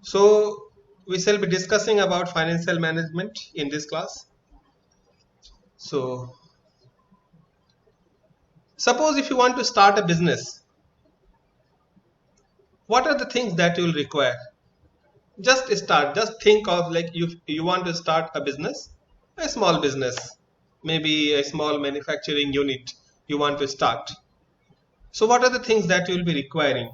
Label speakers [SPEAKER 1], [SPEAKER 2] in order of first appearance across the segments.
[SPEAKER 1] So we shall be discussing about financial management in this class. So suppose if you want to start a business, what are the things that you will require? Just start, just think of like you want to start a business, a small business, maybe a small manufacturing unit you want to start. So what are the things that you will be requiring?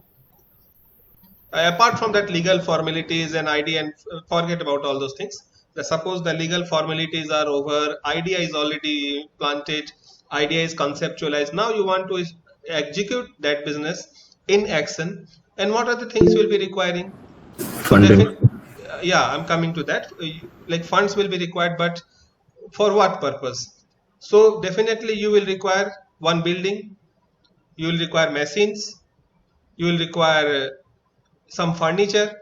[SPEAKER 1] Apart from that legal formalities and ID, and forget about all those things. Suppose the legal formalities are over, idea is already planted, idea is conceptualized, now you want to execute that business in action. And what are the things you will be requiring? So
[SPEAKER 2] Funding.
[SPEAKER 1] yeah, I'm coming to that. Like funds will be required, but for what purpose? So definitely you will require one building, you will require machines, you will require some furniture.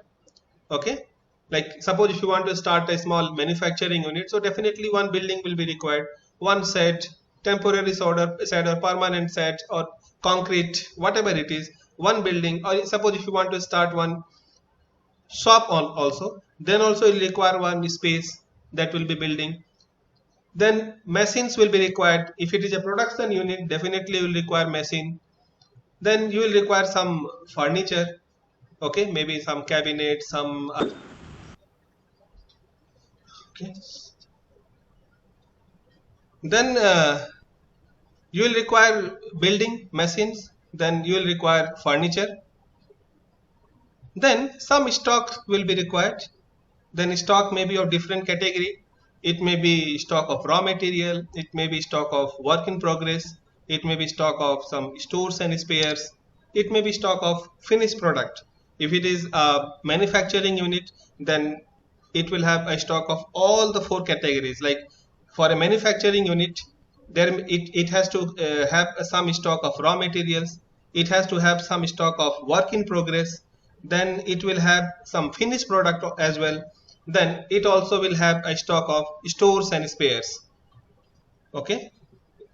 [SPEAKER 1] Okay, like suppose if you want to start a small manufacturing unit, so definitely one building will be required, one set, temporary set or permanent set or concrete, whatever it is, one building. Or suppose if you want to start one shop also, then also you will require one space that will be building. Then machines will be required. If it is a production unit, definitely you will require machine. Then you will require some furniture. Okay, maybe some cabinet, some okay. Then you will require building machines, then you will require furniture, then some stock will be required. Then stock may be of different category. It may be stock of raw material, it may be stock of work in progress, it may be stock of some stores and spares, it may be stock of finished product. If it is a manufacturing unit, then it will have a stock of all the four categories. Like for a manufacturing unit, it has to have some stock of raw materials, it has to have some stock of work in progress, then it will have some finished product as well, then it also will have a stock of stores and spares. Okay,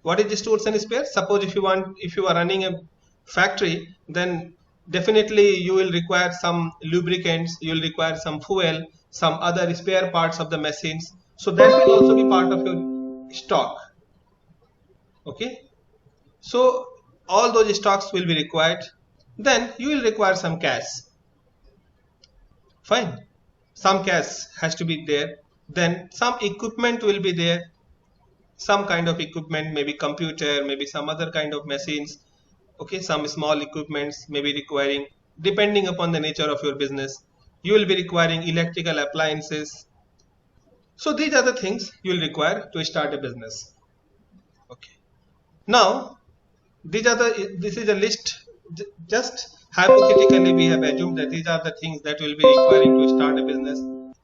[SPEAKER 1] what is the stores and spares? Suppose if you are running a factory, then definitely you will require some lubricants, you will require some fuel, some other spare parts of the machines, so that will also be part of your stock. Okay, so all those stocks will be required. Then you will require some cash. Fine, some cash has to be there. Then some equipment will be there, some kind of equipment, maybe computer, maybe some other kind of machines. Okay, some small equipments may be requiring, depending upon the nature of your business. You will be requiring electrical appliances. So these are the things you will require to start a business. Okay, now this is a list. Just hypothetically we have assumed that these are the things that will be requiring to start a business.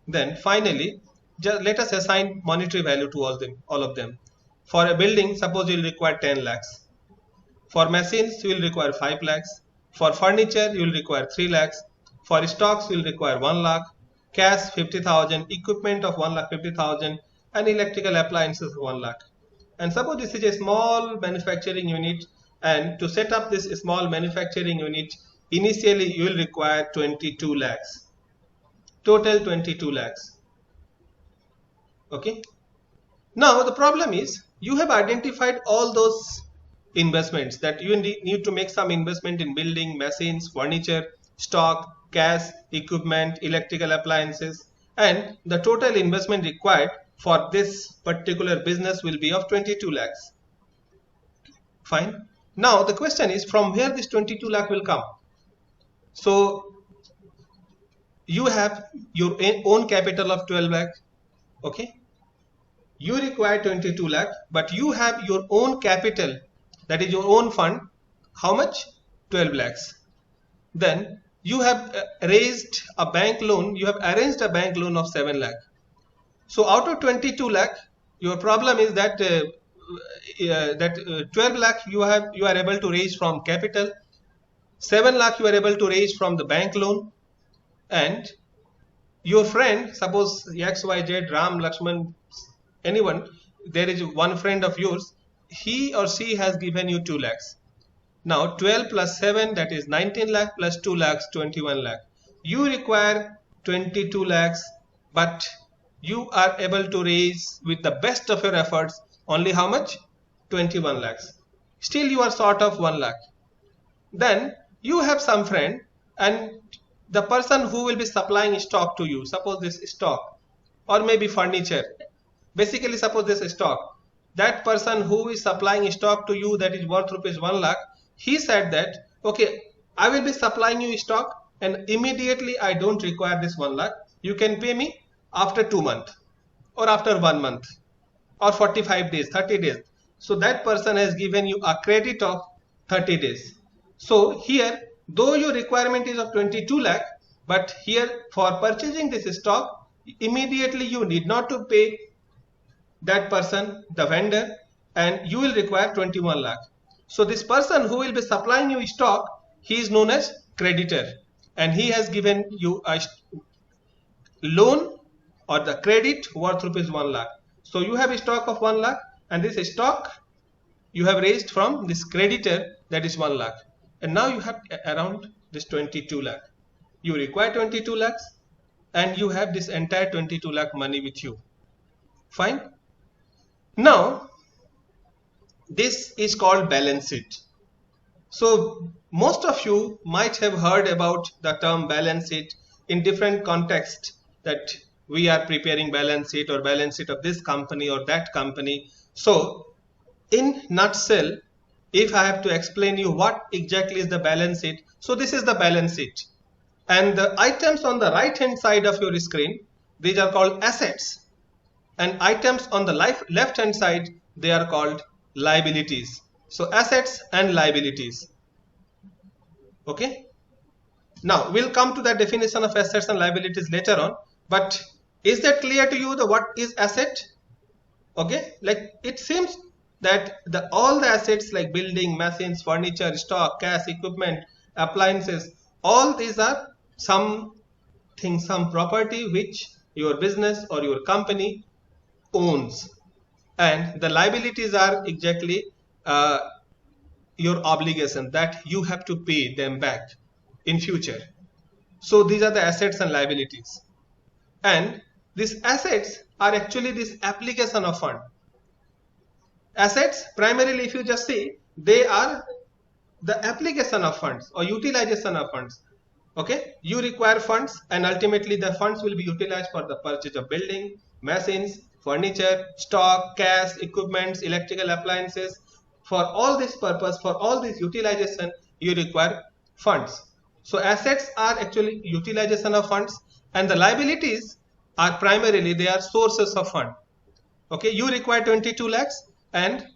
[SPEAKER 1] Then finally, just let us assign monetary value to all of them. For a building, suppose you will require 10 lakhs. For machines, you will require 5 lakhs. For furniture, you will require 3 lakhs. For stocks, you will require 1 lakh. Cash 50,000, equipment of 1,50,000, and electrical appliances of 1 lakh. And suppose this is a small manufacturing unit, and to set up this small manufacturing unit, initially you will require 22 lakhs. Total 22 lakhs. Okay. Now the problem is you have identified all those investments that you need to make some investment in building, machines, furniture, stock, cash, equipment, electrical appliances, and the total investment required for this particular business will be of 22 lakhs. Fine. Now the question is from where this 22 lakh will come. So you have your own capital of 12 lakh. Okay, you require 22 lakh, but you have your own capital, that is your own fund. How much? 12 lakhs. Then you have raised a bank loan, you have arranged a bank loan of 7 lakh. So out of 22 lakh, your problem is that 12 lakh you are able to raise from capital, 7 lakh you are able to raise from the bank loan, and your friend, suppose XYZ, Ram, Lakshman, anyone, there is one friend of yours, he or she has given you 2 lakhs. Now 12 plus 7, that is 19 lakh, plus 2 lakhs, 21 lakh. You require 22 lakhs, but you are able to raise with the best of your efforts only how much? 21 lakhs. Still you are short of 1 lakh. Then you have some friend, and the person who will be supplying stock to you, suppose this stock or maybe furniture, basically suppose this stock, that person who is supplying stock to you that is worth rupees 1 lakh, he said that, okay, I will be supplying you stock and immediately I don't require this 1 lakh. You can pay me after 2 months or after 1 month or 45 days, 30 days. So that person has given you a credit of 30 days. So here, though your requirement is of 22 lakh, but here for purchasing this stock, immediately you need not to pay that person, the vendor, and you will require 21 lakh. So this person who will be supplying you stock, he is known as creditor, and he has given you a loan or the credit worth rupees 1 lakh. So you have a stock of 1 lakh, and this stock you have raised from this creditor, that is 1 lakh, and now you have around this 22 lakh. You require 22 lakhs and you have this entire 22 lakh money with you. Fine. Now this is called balance sheet. So most of you might have heard about the term balance sheet in different contexts, that we are preparing balance sheet or balance sheet of this company or that company. So in nutshell, if I have to explain you what exactly is the balance sheet, so this is the balance sheet, and the items on the right hand side of your screen, these are called assets, and items on the left hand side, they are called liabilities. So assets and liabilities. Okay, now we'll come to the definition of assets and liabilities later on, but is that clear to you, the what is asset? Okay, like it seems that all the assets like building, machines, furniture, stock, cash, equipment, appliances, all these are something, some property which your business or your company owns, and the liabilities are exactly your obligation that you have to pay them back in future. So these are the assets and liabilities, and these assets are actually this application of fund. Assets primarily, if you just see, they are the application of funds or utilization of funds. Okay, you require funds and ultimately the funds will be utilized for the purchase of building, machines, furniture, stock, cash, equipments, electrical appliances. For all this purpose, for all this utilization, you require funds. So assets are actually utilization of funds, and the liabilities are primarily, they are sources of fund. Okay, you require 22 lakhs and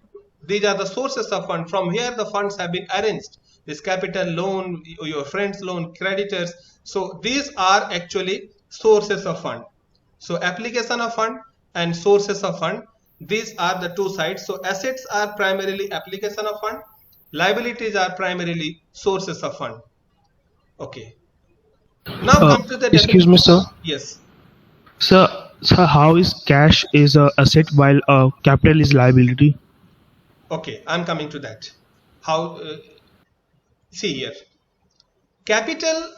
[SPEAKER 1] these are the sources of fund. From here the funds have been arranged. This capital, loan, your friend's loan, creditors. So these are actually sources of fund. So application of fund and sources of fund, these are the two sides. So assets are primarily application of fund, liabilities are primarily sources of fund. Okay. Now come to the
[SPEAKER 2] excuse me, sir.
[SPEAKER 1] Yes.
[SPEAKER 2] Sir, how is cash is a asset while capital is liability?
[SPEAKER 1] Okay, I'm coming to that. How? See here. Capital.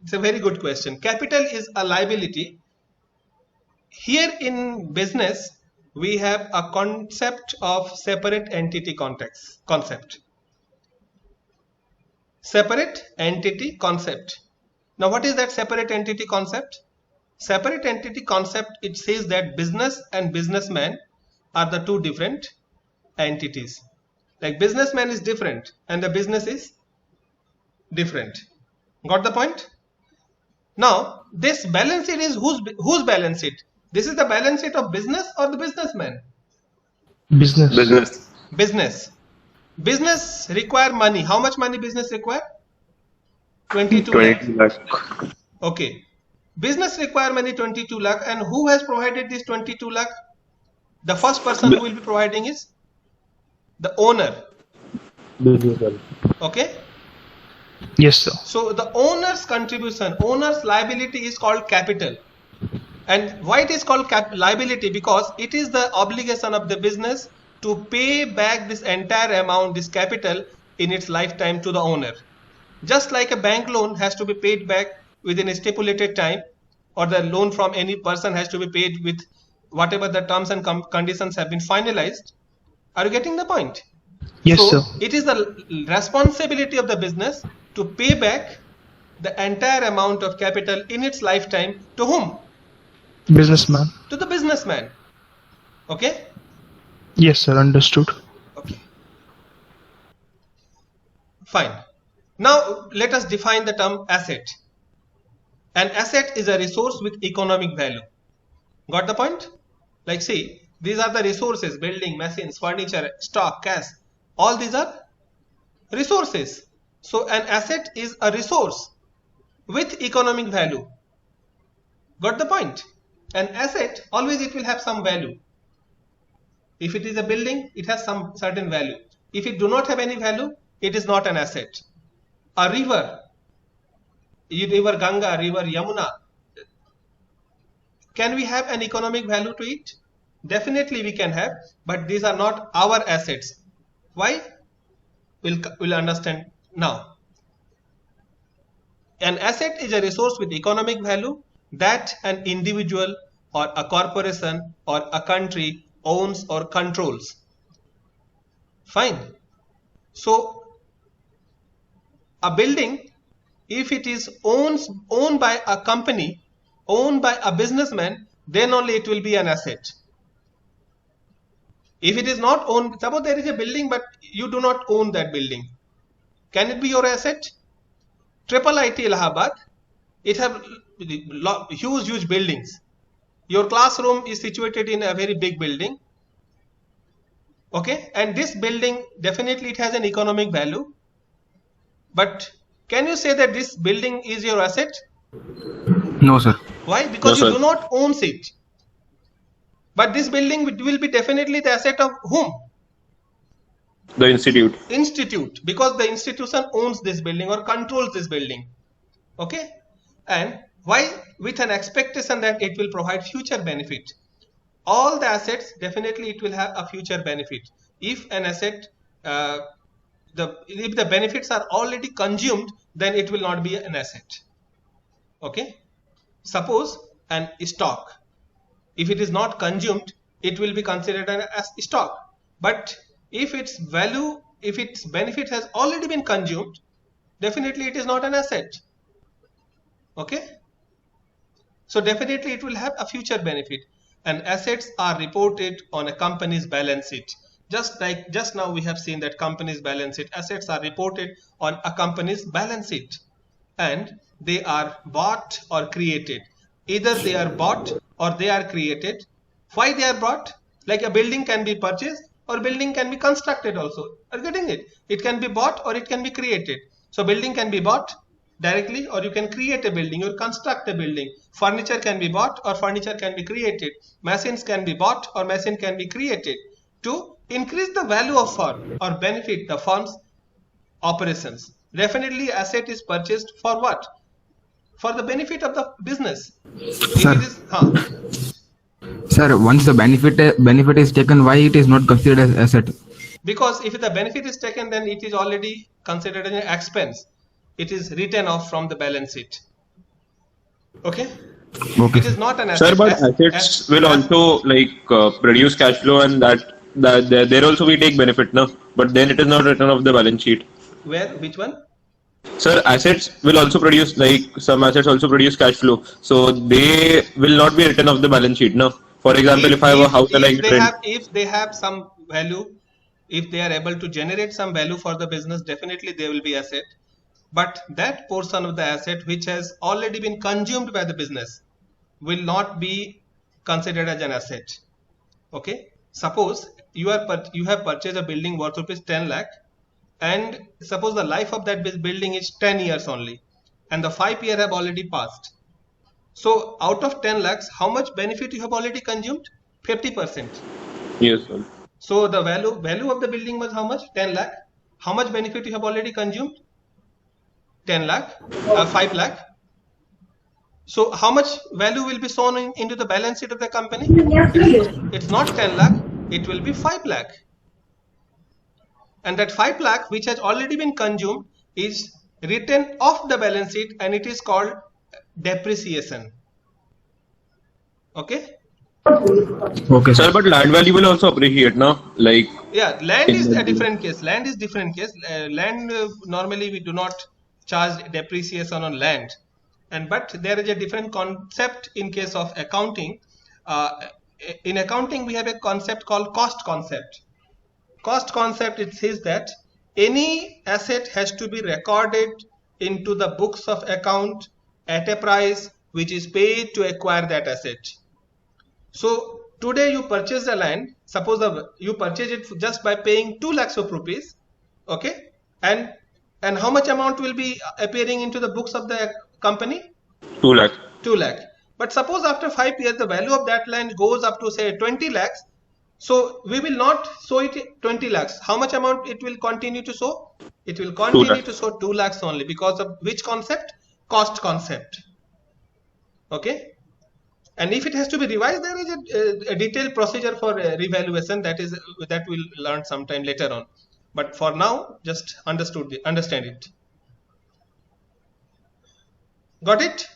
[SPEAKER 1] It's a very good question. Capital is a liability. Here in business, we have a concept of separate entity concept. Separate entity concept. Now, what is that separate entity concept? Separate entity concept, it says that business and businessman are the two different entities. Like businessman is different and the business is different. Got the point? Now, this balance sheet is whose balance sheet? This is the balance sheet of business or the businessman?
[SPEAKER 2] Business.
[SPEAKER 1] Business require money. How much money business require? 22 lakh. Okay. Business require money 22 lakh, and who has provided this 22 lakh? The first person who will be providing is the owner. Okay.
[SPEAKER 2] Yes, sir.
[SPEAKER 1] So the owner's contribution, owner's liability is called capital. And why it is called liability? Because it is the obligation of the business to pay back this entire amount, this capital, in its lifetime to the owner. Just like a bank loan has to be paid back within a stipulated time, or the loan from any person has to be paid with whatever the terms and conditions have been finalized. Are you getting the point?
[SPEAKER 2] Yes,
[SPEAKER 1] So
[SPEAKER 2] sir.
[SPEAKER 1] it is the responsibility of the business to pay back the entire amount of capital in its lifetime to whom?
[SPEAKER 2] Businessman.
[SPEAKER 1] To the businessman. Okay?
[SPEAKER 2] Yes, sir. Understood.
[SPEAKER 1] Okay. Fine. Now let us define the term asset. An asset is a resource with economic value. Got the point? Like see, these are the resources: building, machines, furniture, stock, cash. All these are resources. So an asset is a resource with economic value. Got the point? An asset, always it will have some value. If it is a building, it has some certain value. If it do not have any value, it is not an asset. A river, river Ganga, river Yamuna, can we have an economic value to it? Definitely we can have, but these are not our assets. Why? We'll understand now. An asset is a resource with economic value that an individual or a corporation or a country owns or controls. Fine. So a building, if it is owned by a company, owned by a businessman, then only it will be an asset. If it is not owned, suppose there is a building but you do not own that building, can it be your asset? Triple IT Allahabad, it have huge buildings. Your classroom is situated in a very big building. Okay, and this building, definitely it has an economic value. But can you say that this building is your asset?
[SPEAKER 3] No, sir.
[SPEAKER 1] Why? Because
[SPEAKER 4] No,
[SPEAKER 1] you
[SPEAKER 4] sir.
[SPEAKER 1] do not own it. But this building will be definitely the asset of whom?
[SPEAKER 4] The institute.
[SPEAKER 1] Institute, because the institution owns this building or controls this building. Okay, and why? With an expectation that it will provide future benefit. All the assets, definitely it will have a future benefit. If an asset, if the benefits are already consumed, then it will not be an asset. Okay, suppose an stock, if it is not consumed, it will be considered as stock. But if its value, if its benefit has already been consumed, definitely it is not an asset. Okay, so definitely it will have a future benefit, and assets are reported on a company's balance sheet. Just like just now we have seen that company's balance sheet, assets are reported on a company's balance sheet, and they are bought or created. Either they are bought or they are created. Why they are bought? Like a building can be purchased or building can be constructed also. Are you getting it? It can be bought or it can be created. So building can be bought directly, or you can create a building or construct a building. Furniture can be bought or furniture can be created. Machines can be bought or machine can be created to increase the value of firm or benefit the firm's operations. Definitely asset is purchased for what? For the benefit of the business.
[SPEAKER 3] Sir.
[SPEAKER 1] If it is,
[SPEAKER 3] Sir, once the benefit is taken, why it is not considered as asset?
[SPEAKER 1] because if the benefit is taken, then it is already considered as an expense. It is written off from the balance sheet. Okay?
[SPEAKER 3] Okay.
[SPEAKER 1] It is not an asset.
[SPEAKER 4] Sir, but assets will also produce cash flow, and that there also we take benefit now. But then it is not written off the balance sheet.
[SPEAKER 1] Where? Which one?
[SPEAKER 4] Sir, assets will also produce, some assets also produce cash flow. So they will not be written off the balance sheet, no? For example, if I have a house and I rent.
[SPEAKER 1] If they have some value, if they are able to generate some value for the business, definitely they will be asset. But that portion of the asset which has already been consumed by the business will not be considered as an asset. Okay, suppose you have purchased a building worth rupees 10 lakh, and suppose the life of that building is 10 years only, and the 5 years have already passed. So out of 10 lakhs, how much benefit you have already consumed? 50%.
[SPEAKER 4] Yes, sir.
[SPEAKER 1] So the value of the building was how much? 10 lakh. How much benefit you have already consumed? 10 lakh, 5 lakh. So how much value will be shown into the balance sheet of the company? It's not 10 lakh, it will be 5 lakh. And that 5 lakh which has already been consumed is written off the balance sheet, and it is called depreciation. Okay.
[SPEAKER 3] Okay,
[SPEAKER 4] Sir,
[SPEAKER 3] sir.
[SPEAKER 4] but land value will also appreciate now. Like
[SPEAKER 1] Yeah, land is
[SPEAKER 4] in
[SPEAKER 1] a
[SPEAKER 4] the
[SPEAKER 1] different case. Land is different case. Land normally we do not charge depreciation on land, and but there is a different concept in case of accounting. Uh, in accounting, we have a concept called cost concept. Cost concept, it says that any asset has to be recorded into the books of account at a price which is paid to acquire that asset. So today you purchase the land, suppose you purchase it just by paying 2 lakhs of rupees, okay, and how much amount will be appearing into the books of the company?
[SPEAKER 4] 2 lakh.
[SPEAKER 1] 2 lakh. But suppose after 5 years the value of that land goes up to say 20 lakhs, so we will not show it 20 lakhs. How much amount it will continue to show? It will continue
[SPEAKER 4] lakhs.
[SPEAKER 1] to show 2 lakhs only, because of which concept? Cost concept. Okay. And if it has to be revised, there is a detailed procedure for revaluation that we'll learn sometime later on. But for now, just understand it. Got it?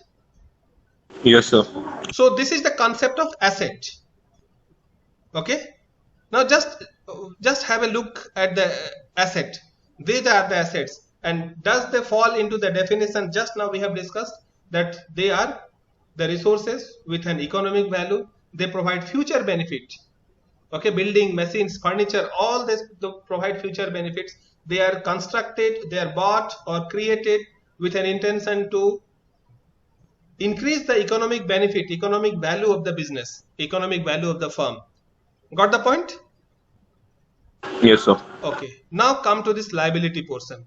[SPEAKER 4] Yes, sir.
[SPEAKER 1] So this is the concept of asset. Okay. Now just have a look at the asset. These are the assets, and does they fall into the definition just now we have discussed, that they are the resources with an economic value, they provide future benefit. Okay, building, machines, furniture, all this provide future benefits. They are constructed, they are bought or created with an intention to increase the economic benefit, economic value of the business, economic value of the firm. Got the point?
[SPEAKER 4] Yes, sir.
[SPEAKER 1] Okay, now come to this liability portion.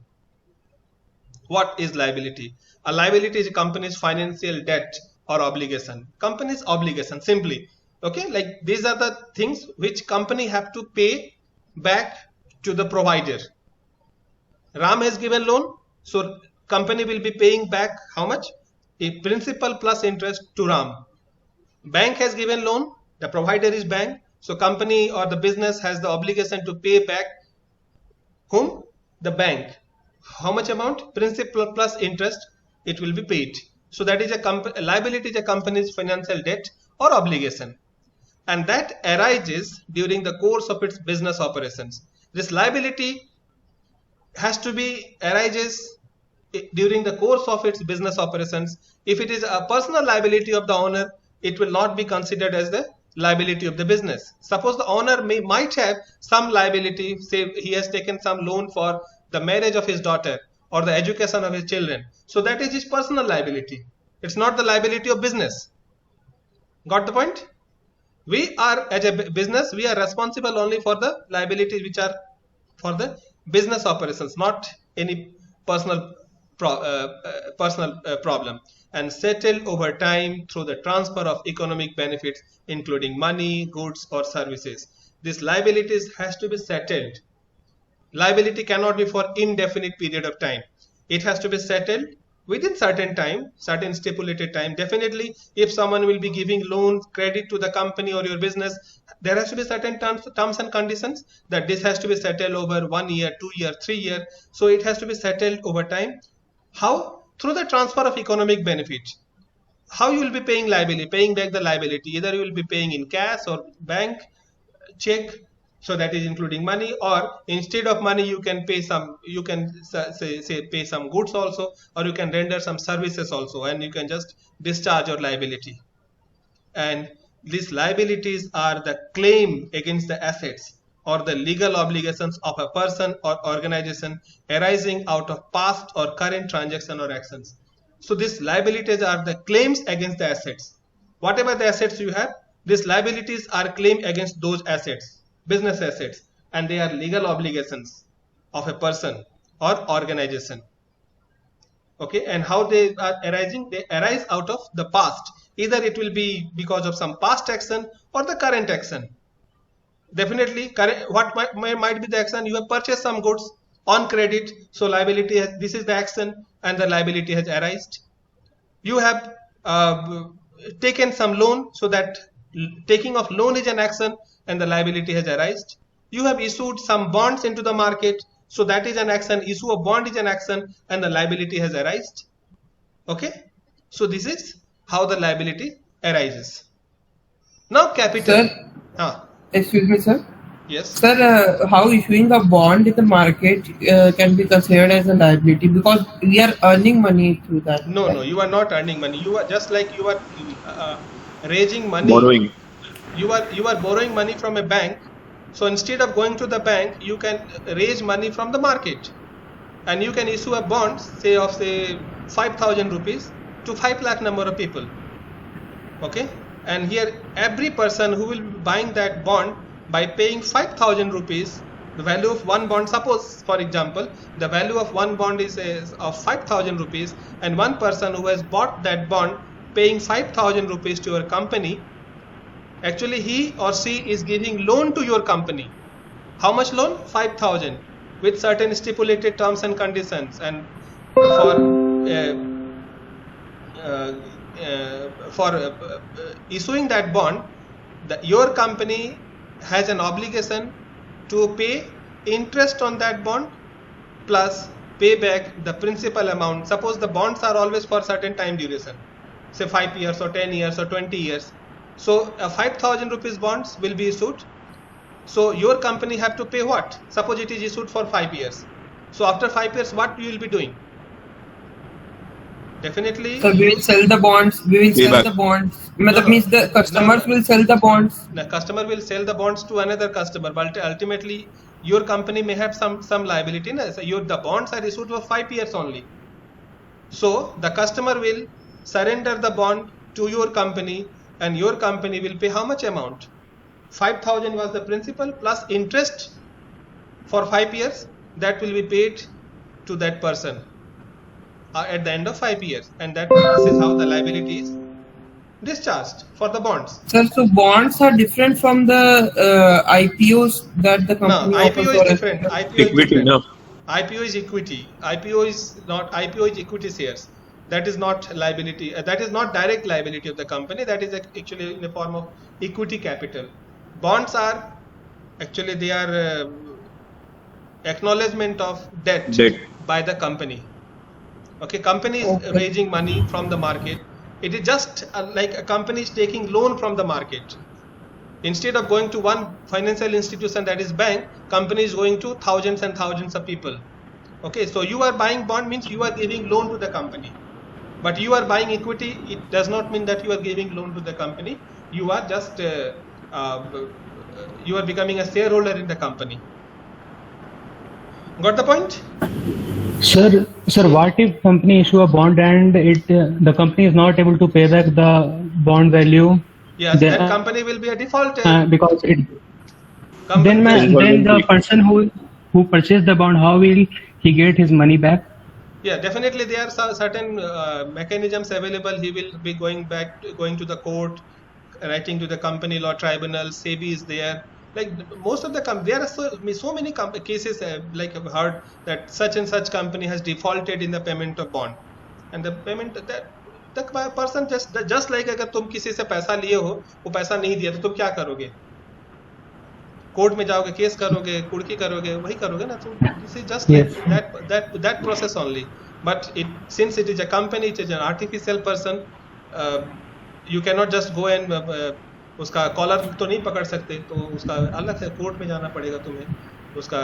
[SPEAKER 1] What is liability? A liability is a company's financial debt or obligation. Company's obligation, simply. Okay, like these are the things which company have to pay back to the provider. Ram has given loan, so company will be paying back how much? A principal plus interest to Ram. Bank has given loan, the provider is bank, so company or the business has the obligation to pay back whom? The bank. How much amount? Principal plus interest, it will be paid. So that is a liability is a company's financial debt or obligation, and that arises during the course of its business operations. This liability has to be arises during the course of its business operations. If it is a personal liability of the owner, it will not be considered as the liability of the business. Suppose the owner might have some liability, say he has taken some loan for the marriage of his daughter or the education of his children. So that is his personal liability. It's not the liability of business. Got the point? We are, as a business, we are responsible only for the liabilities which are for the business operations, not any personal problem, and settled over time through the transfer of economic benefits, including money, goods, or services. These liabilities has to be settled. Liability cannot be for indefinite period of time. It has to be settled within certain time, certain stipulated time. Definitely, if someone will be giving loan credit to the company or your business, there has to be certain terms and conditions that this has to be settled over 1 year, 2 year, 3 year. So it has to be settled over time. How? Through the transfer of economic benefit. How you will be paying back the liability? Either you will be paying in cash or bank, check, so that is including money, or instead of money you can pay some, you can say pay some goods also, or you can render some services also, and you can just discharge your liability. And these liabilities are the claim against the assets or the legal obligations of a person or organization arising out of past or current transaction or actions. So these liabilities are the claims against the assets. Whatever the assets you have, these liabilities are claimed against those assets, business assets, and they are legal obligations of a person or organization. Okay, and how they are arising? They arise out of the past. Either it will be because of some past action or the current action. Definitely, what might be the action? You have purchased some goods on credit, so liability has, this is the action, and the liability has arisen. You have taken some loan, so that taking of loan is an action, and the liability has arisen. You have issued some bonds into the market, so that is an action. Issue of bond is an action, and the liability has arisen. Okay, so this is how the liability arises. Now capital.
[SPEAKER 5] Sir, excuse me, sir.
[SPEAKER 1] Yes.
[SPEAKER 5] Sir, how issuing a bond in the market can be considered as a liability because we are earning money through that.
[SPEAKER 1] No, you are not earning money. You are just like you are raising money.
[SPEAKER 4] Borrowing.
[SPEAKER 1] You are borrowing money from a bank. So instead of going to the bank, you can raise money from the market, and you can issue a bond, say 5,000 rupees to 5 lakh number of people. Okay, and here every person who will be buying that bond by paying 5,000 rupees, the value of one bond, suppose for example the value of one bond is of 5,000 rupees, and one person who has bought that bond paying 5,000 rupees to your company, actually he or she is giving loan to your company. How much loan? 5,000 with certain stipulated terms and conditions, and for issuing that bond, your company has an obligation to pay interest on that bond plus pay back the principal amount. Suppose the bonds are always for certain time duration, say 5 years or 10 years or 20 years. So 5,000 rupees bonds will be issued. So your company have to pay what? Suppose it is issued for 5 years. So after 5 years, what you will be doing? Definitely.
[SPEAKER 5] So we will sell the bonds. We will sell the bonds. That means the customers will sell the bonds.
[SPEAKER 1] The customer will sell the bonds to another customer, but ultimately your company may have some liability. So the bonds are issued for 5 years only. So the customer will surrender the bond to your company, and your company will pay how much amount? 5,000 was the principal plus interest for 5 years that will be paid to that person at the end of 5 years, and this is how the liability is discharged for the bonds.
[SPEAKER 5] Sir, so bonds are different from the IPOs that the company
[SPEAKER 1] No, IPO is different. IPO
[SPEAKER 4] Equity,
[SPEAKER 1] is different.
[SPEAKER 4] no.
[SPEAKER 1] IPO is equity. IPO is not. IPO is equity shares. That is not liability. That is not direct liability of the company. That is actually in the form of equity capital. Bonds are actually they are acknowledgement of debt by the company. Okay, company is raising money from the market. It is just like a company is taking loan from the market. Instead of going to one financial institution, that is bank, company is going to thousands and thousands of people. Okay, so you are buying bond means you are giving loan to the company. But you are buying equity, it does not mean that you are giving loan to the company. You are just you are becoming a shareholder in the company. Got the point?
[SPEAKER 6] Sir, what if company issue a bond and the company is not able to pay back the bond value?
[SPEAKER 1] Yes, then company will be a defaulter.
[SPEAKER 6] Because then the person who purchased the bond, how will he get his money back?
[SPEAKER 1] Yeah, definitely there are certain mechanisms available. He will be going to the court, writing to the company law tribunal. SEBI is there. Like most of the there are so many cases like I've heard that such and such company has defaulted in the payment of bond, and the payment that the person just like अगर तुम किसी से पैसा लिए हो, वो पैसा नहीं दिया तो तुम क्या करोगे? कोर्ट में जाओगे, केस करोगे, कुड़की करोगे, वही करोगे ना तुम. This is just like that process only. But since it is a company, it is an artificial person, you cannot just go and उसका कॉलर तो नहीं पकड़ सकते, तो उसका अलग से कोर्ट में जाना पड़ेगा तुम्हें उसका.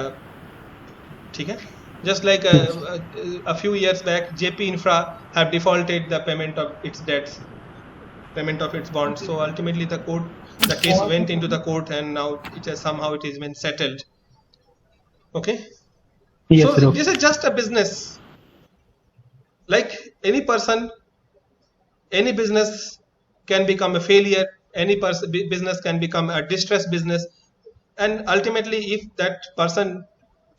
[SPEAKER 1] ठीक है. Just like a few years back, JP Infra have defaulted the payment of its debts, payment of its bonds. So ultimately the case went into the court, and now it has been settled. Okay.
[SPEAKER 6] Yes,
[SPEAKER 1] so
[SPEAKER 6] sir.
[SPEAKER 1] This is just a business. Like any person, any business can become a failure. Any business can become a distressed business, and ultimately, if that person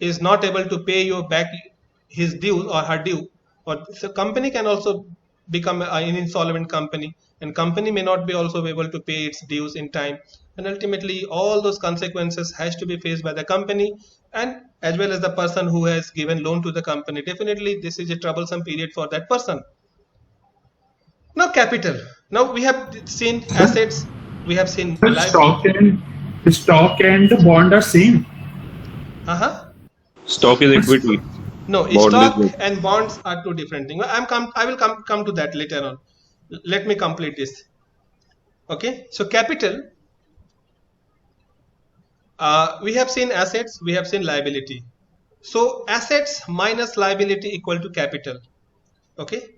[SPEAKER 1] is not able to pay you back his due or her due, or the company can also become an insolvent company, and company may not be also able to pay its dues in time, and ultimately all those consequences has to be faced by the company and as well as the person who has given loan to the company. Definitely this is a troublesome period for that person. Now capital. Now we have seen assets, we have seen
[SPEAKER 7] stock and the bond are same.
[SPEAKER 4] Stock is equity.
[SPEAKER 1] No, stock and bonds are two different things. I will come to that later on. Let me complete this. Okay, so capital, we have seen assets, we have seen liability. So assets minus liability equal to capital. Okay,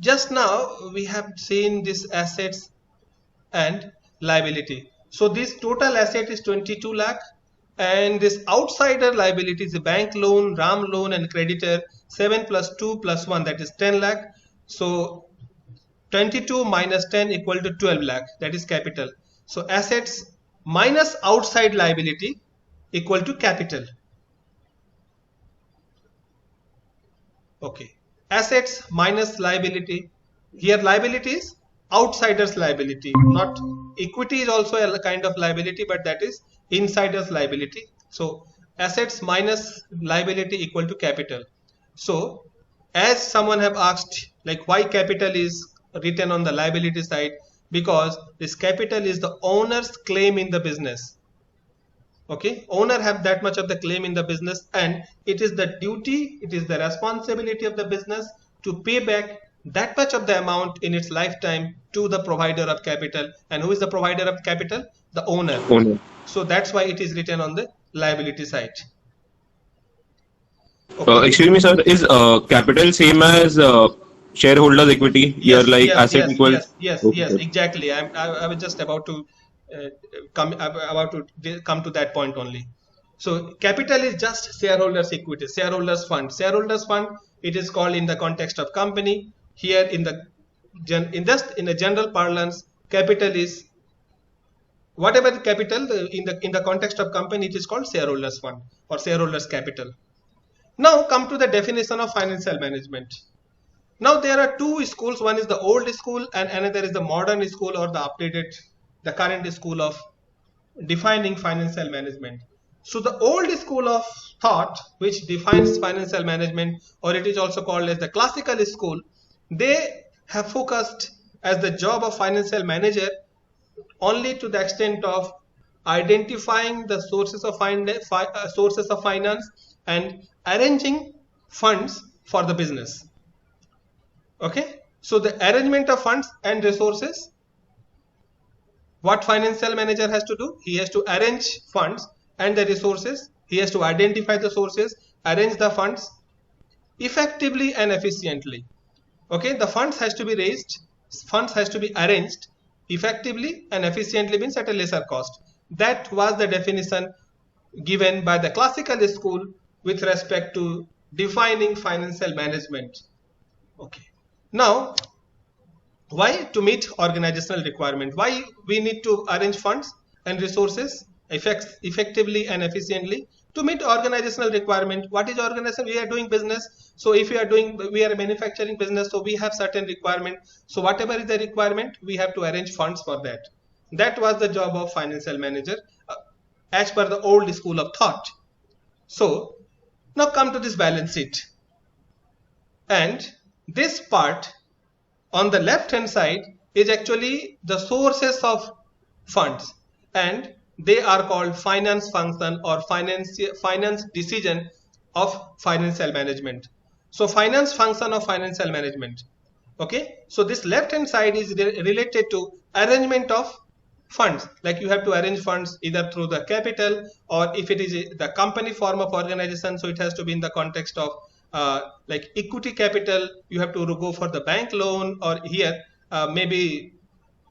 [SPEAKER 1] just now we have seen this assets and liability. So this total asset is 22 lakh, and this outsider liability is a bank loan, RAM loan, and creditor. 7 plus 2 plus 1, that is 10 lakh. So 22 minus 10 equal to 12 lakh, that is capital. So assets minus outside liability equal to capital. Okay, assets minus liability. Here liability is outsiders liability, not equity is also a kind of liability, but that is insiders liability. So assets minus liability equal to capital. So as someone have asked, like, why capital is written on the liability side? Because this capital is the owner's claim in the business. Okay, owner have that much of the claim in the business, and it is the duty, it is the responsibility of the business to pay back that much of the amount in its lifetime to the provider of capital. And who is the provider of capital? The owner. So that's why it is written on the liability side. Okay.
[SPEAKER 4] Excuse me, sir. Is capital same as shareholders' equity? You're like asset equal.
[SPEAKER 1] Yes, exactly. I was just about to come to that point only. So capital is just shareholders' equity, shareholders' fund. Shareholders' fund, it is called in the context of company. Here in the general parlance, capital is whatever the capital in the context of company, it is called shareholders' fund or shareholders' capital. Now come to the definition of financial management. Now there are two schools. One is the old school and another is the modern school, or the updated, the current school of defining financial management. So the old school of thought, which defines financial management, or it is also called as the classical school, they have focused as the job of financial manager only to the extent of identifying the sources of finance and arranging funds for the business. Okay, so the arrangement of funds and resources, what financial manager has to do? He has to arrange funds and the resources. He has to identify the sources, arrange the funds effectively and efficiently. Okay, the funds has to be raised, funds has to be arranged effectively and efficiently, means at a lesser cost. That was the definition given by the classical school with respect to defining financial management. Okay, now why? To meet organizational requirement. Why we need to arrange funds and resources effectively and efficiently? To meet organizational requirement. What is organization? We are doing business. So if we are a manufacturing business, so we have certain requirement. So whatever is the requirement, we have to arrange funds for that. That was the job of financial manager as per the old school of thought. So now come to this balance sheet, and this part on the left hand side is actually the sources of funds, and they are called finance function or finance decision of financial management. So finance function of financial management. Okay, so this left hand side is related to arrangement of funds, like you have to arrange funds either through the capital, or if it is the company form of organization, so it has to be in the context of like equity capital. You have to go for the bank loan, or here maybe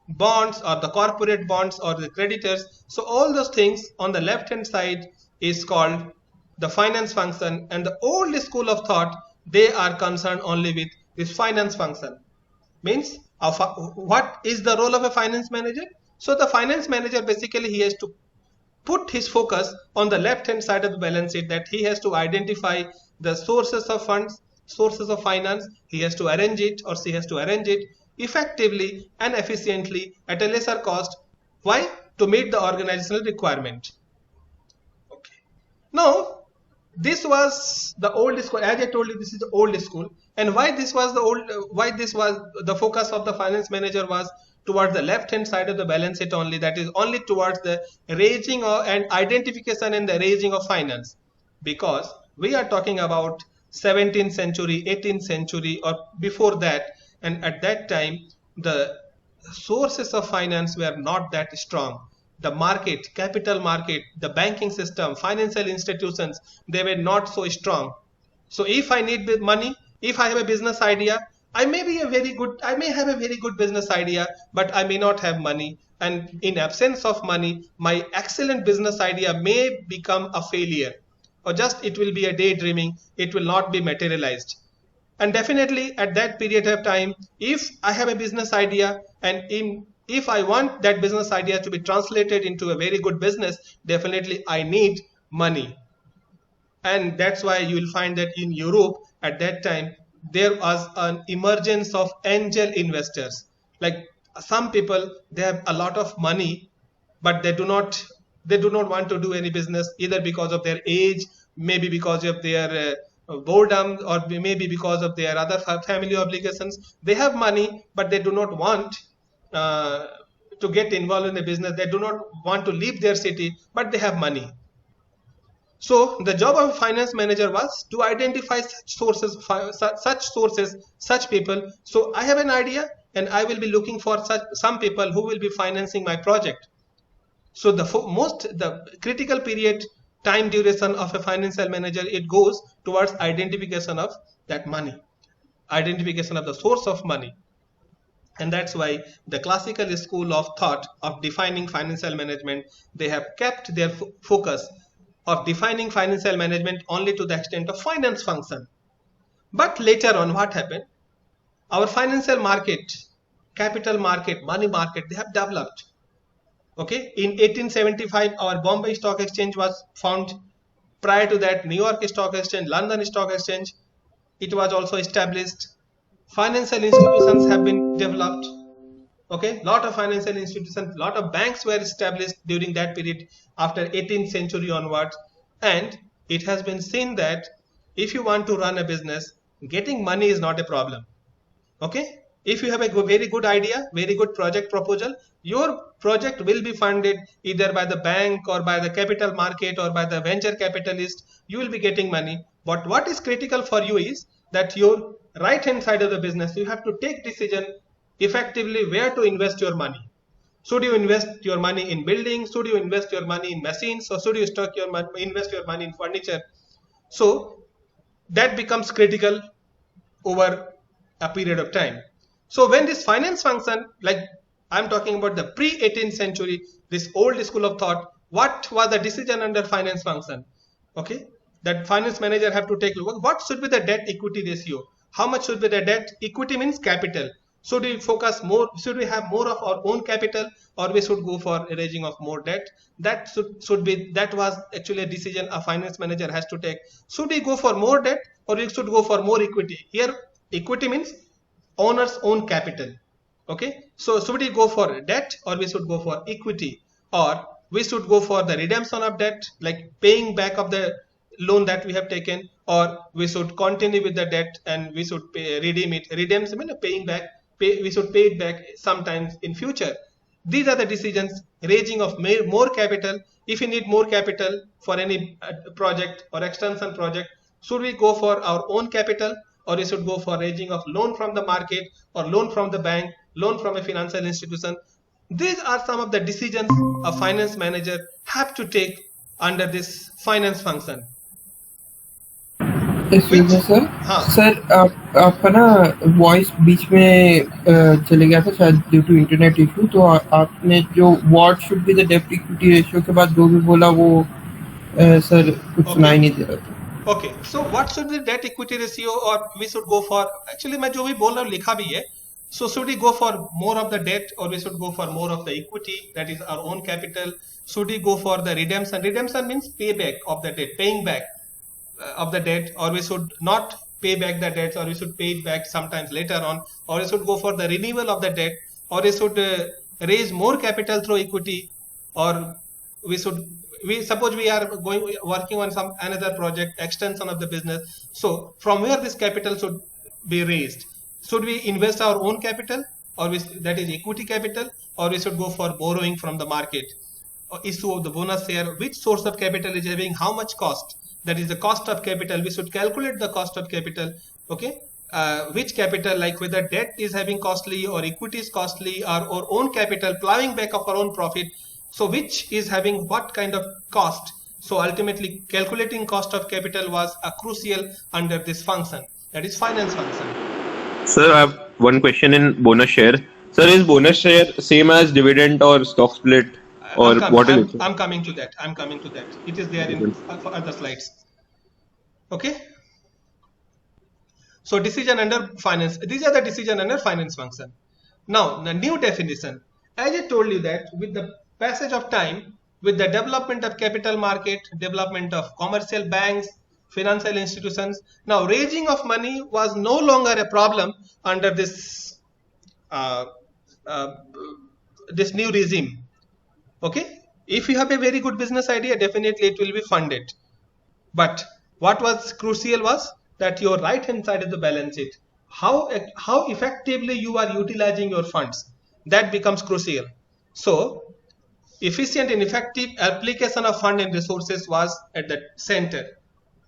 [SPEAKER 1] bonds or the corporate bonds or the creditors. So all those things on the left hand side is called the finance function, and the old school of thought, they are concerned only with this finance function. Means what is the role of a finance manager? So the finance manager, basically he has to put his focus on the left hand side of the balance sheet, that he has to identify the sources of funds, sources of finance. He has to arrange it, or she has to arrange it effectively and efficiently at a lesser cost. Why? To meet the organizational requirement. Okay. Now this was the old school. As I told you, this is the old school. And why this was the focus of the finance manager was towards the left hand side of the balance sheet only, that is only towards the raising and identification and the raising of finance, because we are talking about 17th century, 18th century or before that, and at that time the sources of finance were not that strong. The market, capital market, the banking system, financial institutions, they were not so strong. So if I need money, if I have a business idea, I may have a very good business idea, but I may not have money. And in absence of money, my excellent business idea may become a failure, or just it will be a daydreaming. It will not be materialized. And definitely at that period of time, if I have a business idea and if I want that business idea to be translated into a very good business, definitely I need money. And that's why you will find that in Europe at that time there was an emergence of angel investors. Like some people, they have a lot of money, but they do not want to do any business, either because of their age, maybe because of their boredom, or maybe because of their other family obligations. They have money, but they do not want to get involved in the business. They do not want to leave their city, but they have money. So the job of a finance manager was to identify such people. So I have an idea, and I will be looking for some people who will be financing my project. So the critical period, time duration of a financial manager, it goes towards identification of that money, identification of the source of money. And that's why the classical school of thought of defining financial management, they have kept their focus of defining financial management only to the extent of finance function. But later on, what happened? Our financial market, capital market, money market, they have developed. Okay, in 1875, our Bombay Stock Exchange was found. Prior to that, New York Stock Exchange, London Stock Exchange, it was also established. Financial institutions have been developed. Okay, lot of financial institutions, lot of banks were established during that period after 18th century onwards. And it has been seen that if you want to run a business, getting money is not a problem. Okay, if you have a very good idea, very good project proposal, your project will be funded either by the bank or by the capital market or by the venture capitalist. You will be getting money. But what is critical for you is that your right hand side of the business, you have to take decision effectively where to invest your money. Should you invest your money in buildings? Should you invest your money in machines? Or should you invest your money in furniture? So that becomes critical over a period of time. So when this finance function, like I'm talking about the pre-18th century, this old school of thought, what was the decision under finance function? Okay, that finance manager have to take a look. What should be the debt equity ratio? How much should be the debt? Equity means capital. Should we focus more? Should we have more of our own capital, or we should go for raising of more debt? That that was actually a decision a finance manager has to take. Should we go for more debt, or we should go for more equity? Here, equity means owner's own capital. Okay, so should we go for debt, or we should go for equity, or we should go for the redemption of debt, like paying back of the loan that we have taken, or we should continue with the debt and we should redeem it. Redemption means paying back. We should pay it back sometimes in future. These are the decisions. Raising of more capital. If you need more capital for any project or extension project, should we go for our own capital, or we should go for raising of loan from the market, or loan from the bank, loan from a financial institution? These are some of the decisions a finance manager have to take under this finance function.
[SPEAKER 5] Sir sir आपका ना voice बीच में चले गया था शायद due to internet issue. तो आपने जो व्हाट शुड बी द डेब्ट इक्विटी रेशियो के बाद जो भी बोला वो सर कुछ सुनाई नहीं दे रहा था.
[SPEAKER 1] Okay, so what should be debt equity ratio, और we should go for, actually मैं जो भी बोल रहा हूँ लिखा भी है. So should we go for more of the debt, or we should go for more of the equity, that is our own capital? Should we go for the redemption? Redemption means payback of the debt, paying back of the debt, or we should not pay back the debts, or we should pay it back sometimes later on, or we should go for the renewal of the debt, or we should raise more capital through equity, or we suppose we are working on some another project, extension of the business. So from where this capital should be raised? Should we invest our own capital, or that is equity capital, or we should go for borrowing from the market, or issue of the bonus share? Which source of capital is having how much cost? That is the cost of capital. We should calculate the cost of capital. Okay, which capital, like whether debt is having costly or equity is costly, or our own capital plowing back of our own profit. So which is having what kind of cost. So ultimately calculating cost of capital was a crucial under this function, that is finance function.
[SPEAKER 4] Sir, I have one question in bonus share. Sir, is bonus share same as dividend or stock split, or what is it?
[SPEAKER 1] I'm coming to that. It is there in other slides. Okay. So decision under finance. These are the decision under finance function. Now the new definition. As I told you that with the passage of time, with the development of capital market, development of commercial banks, financial institutions, now raising of money was no longer a problem under this this new regime. Okay, if you have a very good business idea, definitely it will be funded. But what was crucial was that your right hand side of the balance sheet, how effectively you are utilizing your funds, that becomes crucial. So efficient and effective application of fund and resources was at the center.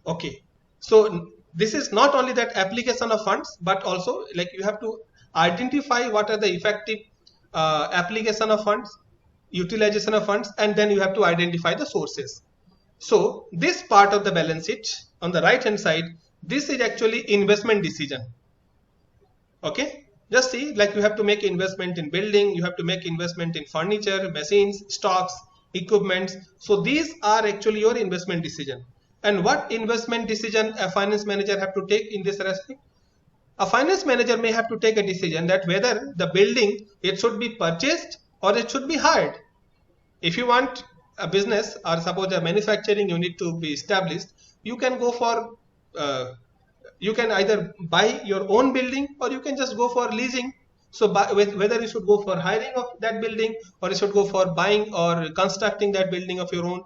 [SPEAKER 1] Okay, so this is not only that application of funds, but also like you have to identify what are the effective application of funds, utilization of funds, and then you have to identify the sources. So this part of the balance sheet on the right hand side, this is actually investment decision. Okay, just see, like you have to make investment in building, you have to make investment in furniture, machines, stocks, equipments. So these are actually your investment decision. And what investment decision a finance manager have to take in this respect? A finance manager may have to take a decision that whether the building, it should be purchased or it should be hired. If you want a business or suppose a manufacturing unit to be established, you can go for you can either buy your own building or you can just go for leasing. So whether you should go for hiring of that building or you should go for buying or constructing that building of your own,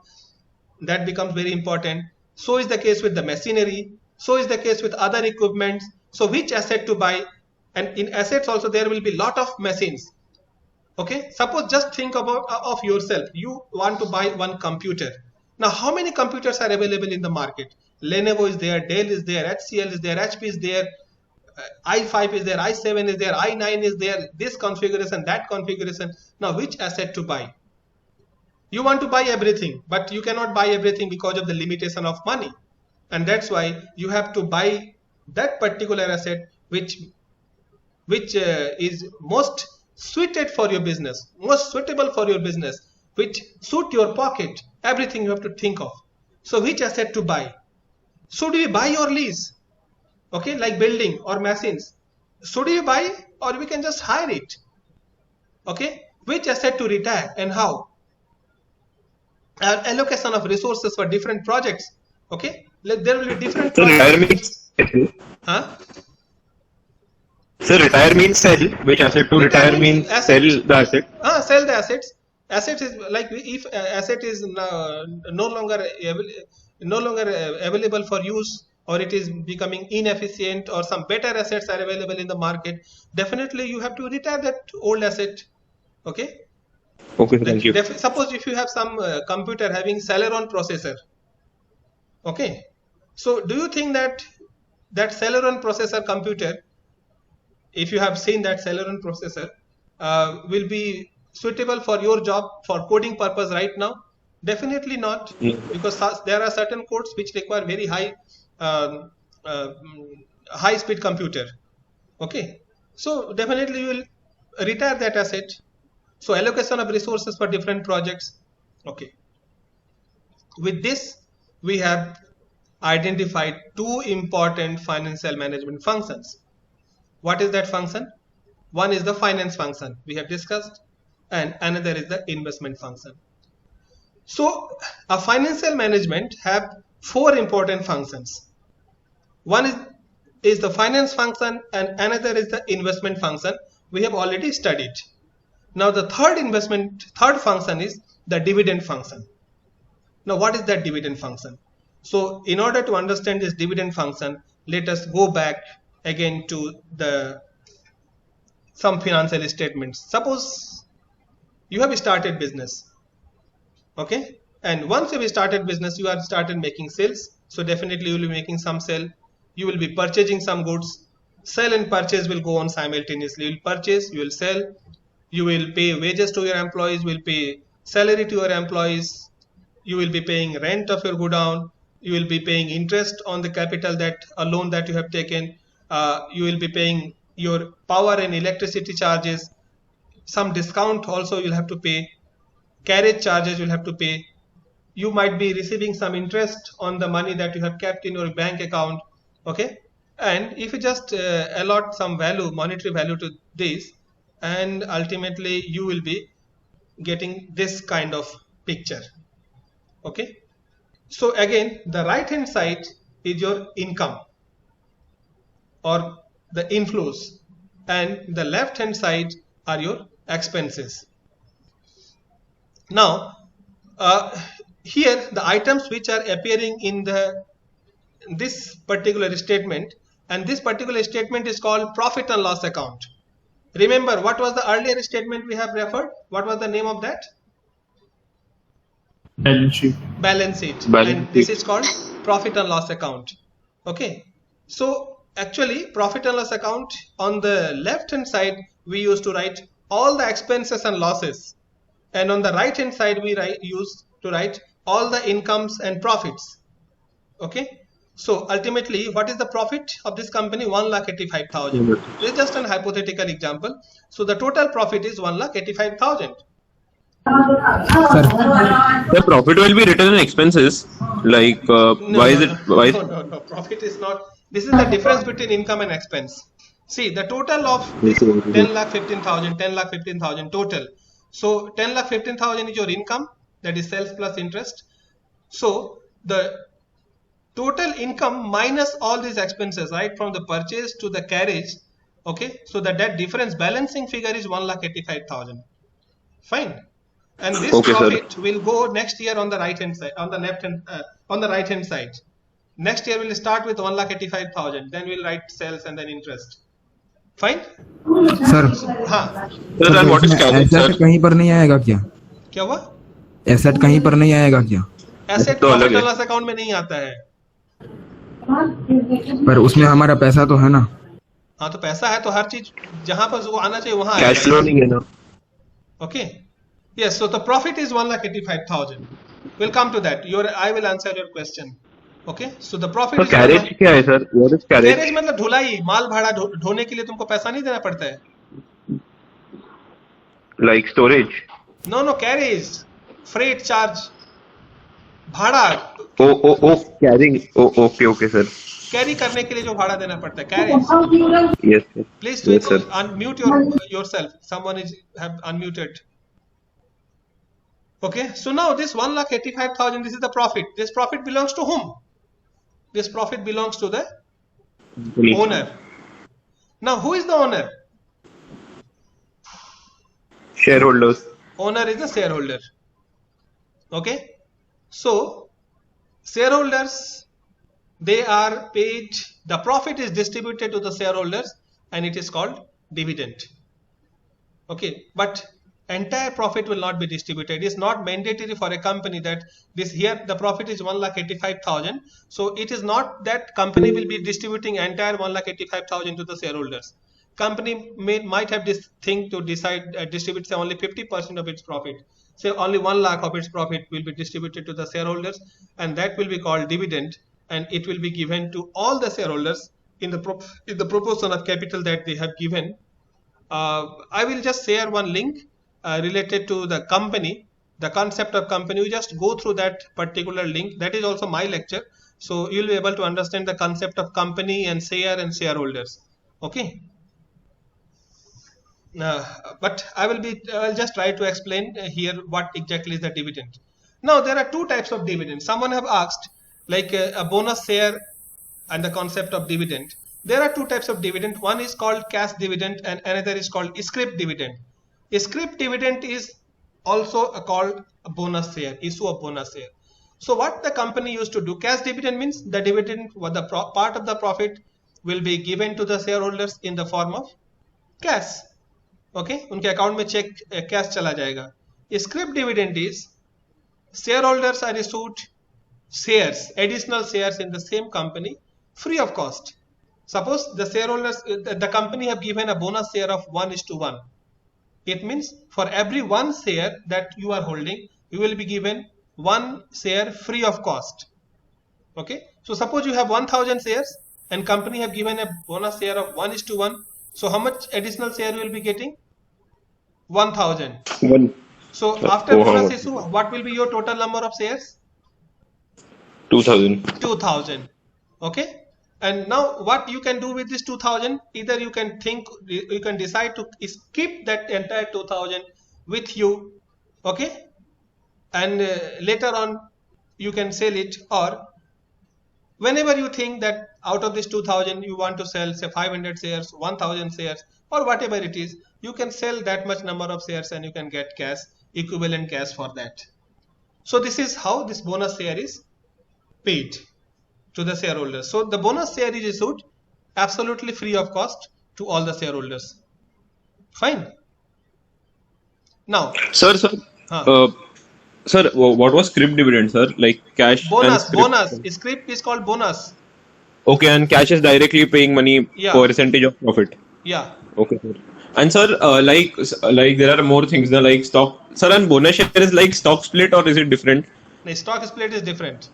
[SPEAKER 1] that becomes very important. So is the case with the machinery, so is the case with other equipment. So which asset to buy, and in assets also there will be lot of machines. Okay, suppose just think about of yourself, you want to buy one computer. Now how many computers are available in the market? Lenovo is there, Dell is there, HCL is there, HP is there, i5 is there, i7 is there, i9 is there, this configuration, that configuration. Now which asset to buy? You want to buy everything, but you cannot buy everything because of the limitation of money, and that's why you have to buy that particular asset which is most suited for your business, most suitable for your business, which suit your pocket. Everything you have to think of. So which asset to buy? Should we buy or lease? Okay, like building or machines, should we buy or we can just hire it? Okay, which asset to retire and how? Allocation of resources for different projects. Okay, like there will be different
[SPEAKER 4] So retire means
[SPEAKER 1] huh?
[SPEAKER 4] So retire means sell. Which asset to retire means sell the asset.
[SPEAKER 1] Sell the assets. Asset is like if asset is no longer available for use, or it is becoming inefficient, or some better assets are available in the market, definitely you have to retire that old asset. Okay.
[SPEAKER 4] Okay, thank you.
[SPEAKER 1] Suppose if you have some computer having Celeron processor. Okay. So do you think that Celeron processor computer, if you have seen that Celeron processor, will be suitable for your job for coding purpose right now? Definitely not, because there are certain codes which require very high speed computer. Okay, so definitely you will retire that asset. So allocation of resources for different projects. Okay, with this we have identified two important financial management functions. What is that function? One is the finance function we have discussed, and another is the investment function. So a financial management have four important functions. One is the finance function and another is the investment function. We have already studied. Now the third function is the dividend function. Now what is that dividend function? So in order to understand this dividend function, let us go back again to some financial statements. Suppose you have started business. Okay, and once you have started business, you have started making sales. So definitely you will be making some sale, you will be purchasing some goods. sell and purchase will go on simultaneously. You will purchase, you will sell, you will pay wages to your employees, will pay salary to your employees, you will be paying rent of your godown, you will be paying interest on the capital that a loan that you have taken, you will be paying your power and electricity charges, some discount also you'll have to pay, carriage charges you'll have to pay, you might be receiving some interest on the money that you have kept in your bank account. Okay, and if you just allot some value, monetary value to this, and ultimately you will be getting this kind of picture. Okay, so again the right hand side is your income or the inflows, and the left hand side are your expenses. Now here the items which are appearing in this particular statement, and this particular statement is called profit and loss account. Remember what was the earlier statement we have referred? What was the name of that?
[SPEAKER 7] Balance sheet.
[SPEAKER 1] Balance sheet.
[SPEAKER 4] Balance
[SPEAKER 1] And this
[SPEAKER 4] sheet.
[SPEAKER 1] is called profit and loss account. Okay, so actually profit and loss account, on the left hand side we used to write all the expenses and losses, and on the right hand side we used to write all the incomes and profits. Okay, so ultimately what is the profit of this company? 1,85,000. This is just an hypothetical example. So the total profit is 1,85,000.
[SPEAKER 4] The profit will be written in expenses. Like, why is it? Why?
[SPEAKER 1] No. Profit is not. This is the difference between income and expense. See, the total of this 10,15,000, 10,15,000 total. So 10,15,000 is your income, that is sales plus interest. So the total income minus all these expenses, right, from the purchase to the carriage. Okay, so that difference balancing figure is 1,85,000. Fine. And this
[SPEAKER 4] Okay,
[SPEAKER 1] profit will go next year on the right hand side, on the left hand, on the right hand side. Next year we'll start with 1,85,000. Then we'll write sales and then interest. Fine.
[SPEAKER 3] Sir
[SPEAKER 1] हाँ,
[SPEAKER 4] Sir, then what is carriage, sir?
[SPEAKER 3] Asset कहीं पर नहीं आएगा क्या?
[SPEAKER 1] क्या हुआ?
[SPEAKER 3] Asset कहीं पर नहीं आएगा क्या?
[SPEAKER 1] एसेट
[SPEAKER 4] तो अलग
[SPEAKER 1] प्रॉफिट
[SPEAKER 4] है।
[SPEAKER 1] एंड लॉस अकाउंट में नहीं आता है.
[SPEAKER 3] पर उसमें हमारा पैसा तो है ना?
[SPEAKER 1] हाँ, तो पैसा है तो हर चीज जहां पर वो आना चाहिए वहां
[SPEAKER 4] Cash flow नहीं है ना?
[SPEAKER 1] Okay. Yes, so the profit is 1,85,000. We'll come to that. I will answer your question. Okay. So the profit
[SPEAKER 4] So
[SPEAKER 1] is
[SPEAKER 4] carriage क्या है, sir? What is carriage?
[SPEAKER 1] Garage मतलब ढुलाई, माल भाड़ा ढोने के लिए तुमको पैसा नहीं देना पड़ता है.
[SPEAKER 4] Like storage.
[SPEAKER 1] No, carriage, freight charge, भाड़ा,
[SPEAKER 4] Oh, carrying. Oh, okay, sir.
[SPEAKER 1] Carry करने के लिए जो भाड़ा देना पड़ता है, carriage.
[SPEAKER 4] Yes, sir.
[SPEAKER 1] Please
[SPEAKER 4] Yes, sir.
[SPEAKER 1] unmute yourself. Someone have unmuted. Okay, so now this 1,85,000, this is the profit. This profit belongs to whom? This profit belongs to the owner. Now, who is the owner?
[SPEAKER 4] Shareholders.
[SPEAKER 1] Owner is the shareholder. Okay, so shareholders, they are paid, the profit is distributed to the shareholders and it is called dividend. Okay, but entire profit will not be distributed. It is not mandatory for a company that this here the profit is 1,85,000. So it is not that company will be distributing entire 1,85,000 to the shareholders. Company might have this thing to decide distribute say only 50% of its profit. Say only 1 lakh of its profit will be distributed to the shareholders, and that will be called dividend, and it will be given to all the shareholders in the proportion of capital that they have given. I will just share one link related to the company, the concept of company. You just go through that particular link. That is also my lecture, so you'll be able to understand the concept of company and share and shareholders. Okay. But I'll just try to explain here what exactly is the dividend. Now there are two types of dividend. Someone have asked like a bonus share and the concept of dividend. There are two types of dividend. One is called cash dividend and another is called scrip dividend. Scrip dividend is also called a bonus share, issue of bonus share. So what the company used to do, cash dividend means the dividend, the part of the profit will be given to the shareholders in the form of cash. Okay, उनके account में cheque cash चला जाएगा. Scrip dividend is shareholders are issued shares, additional shares in the same company free of cost. Suppose the shareholders, the company have given a bonus share of 1:1. It means for every one share that you are holding, you will be given one share free of cost. Okay. So suppose you have 1000 shares and company have given a bonus share of 1:1. So how much additional share you will be getting? 1000.
[SPEAKER 4] One.
[SPEAKER 1] So after
[SPEAKER 4] how
[SPEAKER 1] bonus
[SPEAKER 4] much?
[SPEAKER 1] issue, what will be your total number of shares?
[SPEAKER 4] 2000.
[SPEAKER 1] 2000. Okay. And now what you can do with this 2000, either you can decide to keep that entire 2000 with you, okay, and later on you can sell it, or whenever you think that out of this 2000 you want to sell, say 500 shares, 1000 shares, or whatever it is, you can sell that much number of shares and you can get cash, equivalent cash for that. So this is how this bonus share is paid to the shareholders. So the bonus share is issued absolutely free of cost to all the shareholders. Fine. Now,
[SPEAKER 4] Sir, what was scrip dividend, sir? Like cash and scrip?
[SPEAKER 1] bonus. Scrip is called bonus.
[SPEAKER 4] Okay, and cash is directly paying money percentage of profit.
[SPEAKER 1] Yeah.
[SPEAKER 4] Okay, sir. And sir, like there are more things, like stock. Sir, and bonus share is like stock split, or is it different?
[SPEAKER 1] The stock split is different.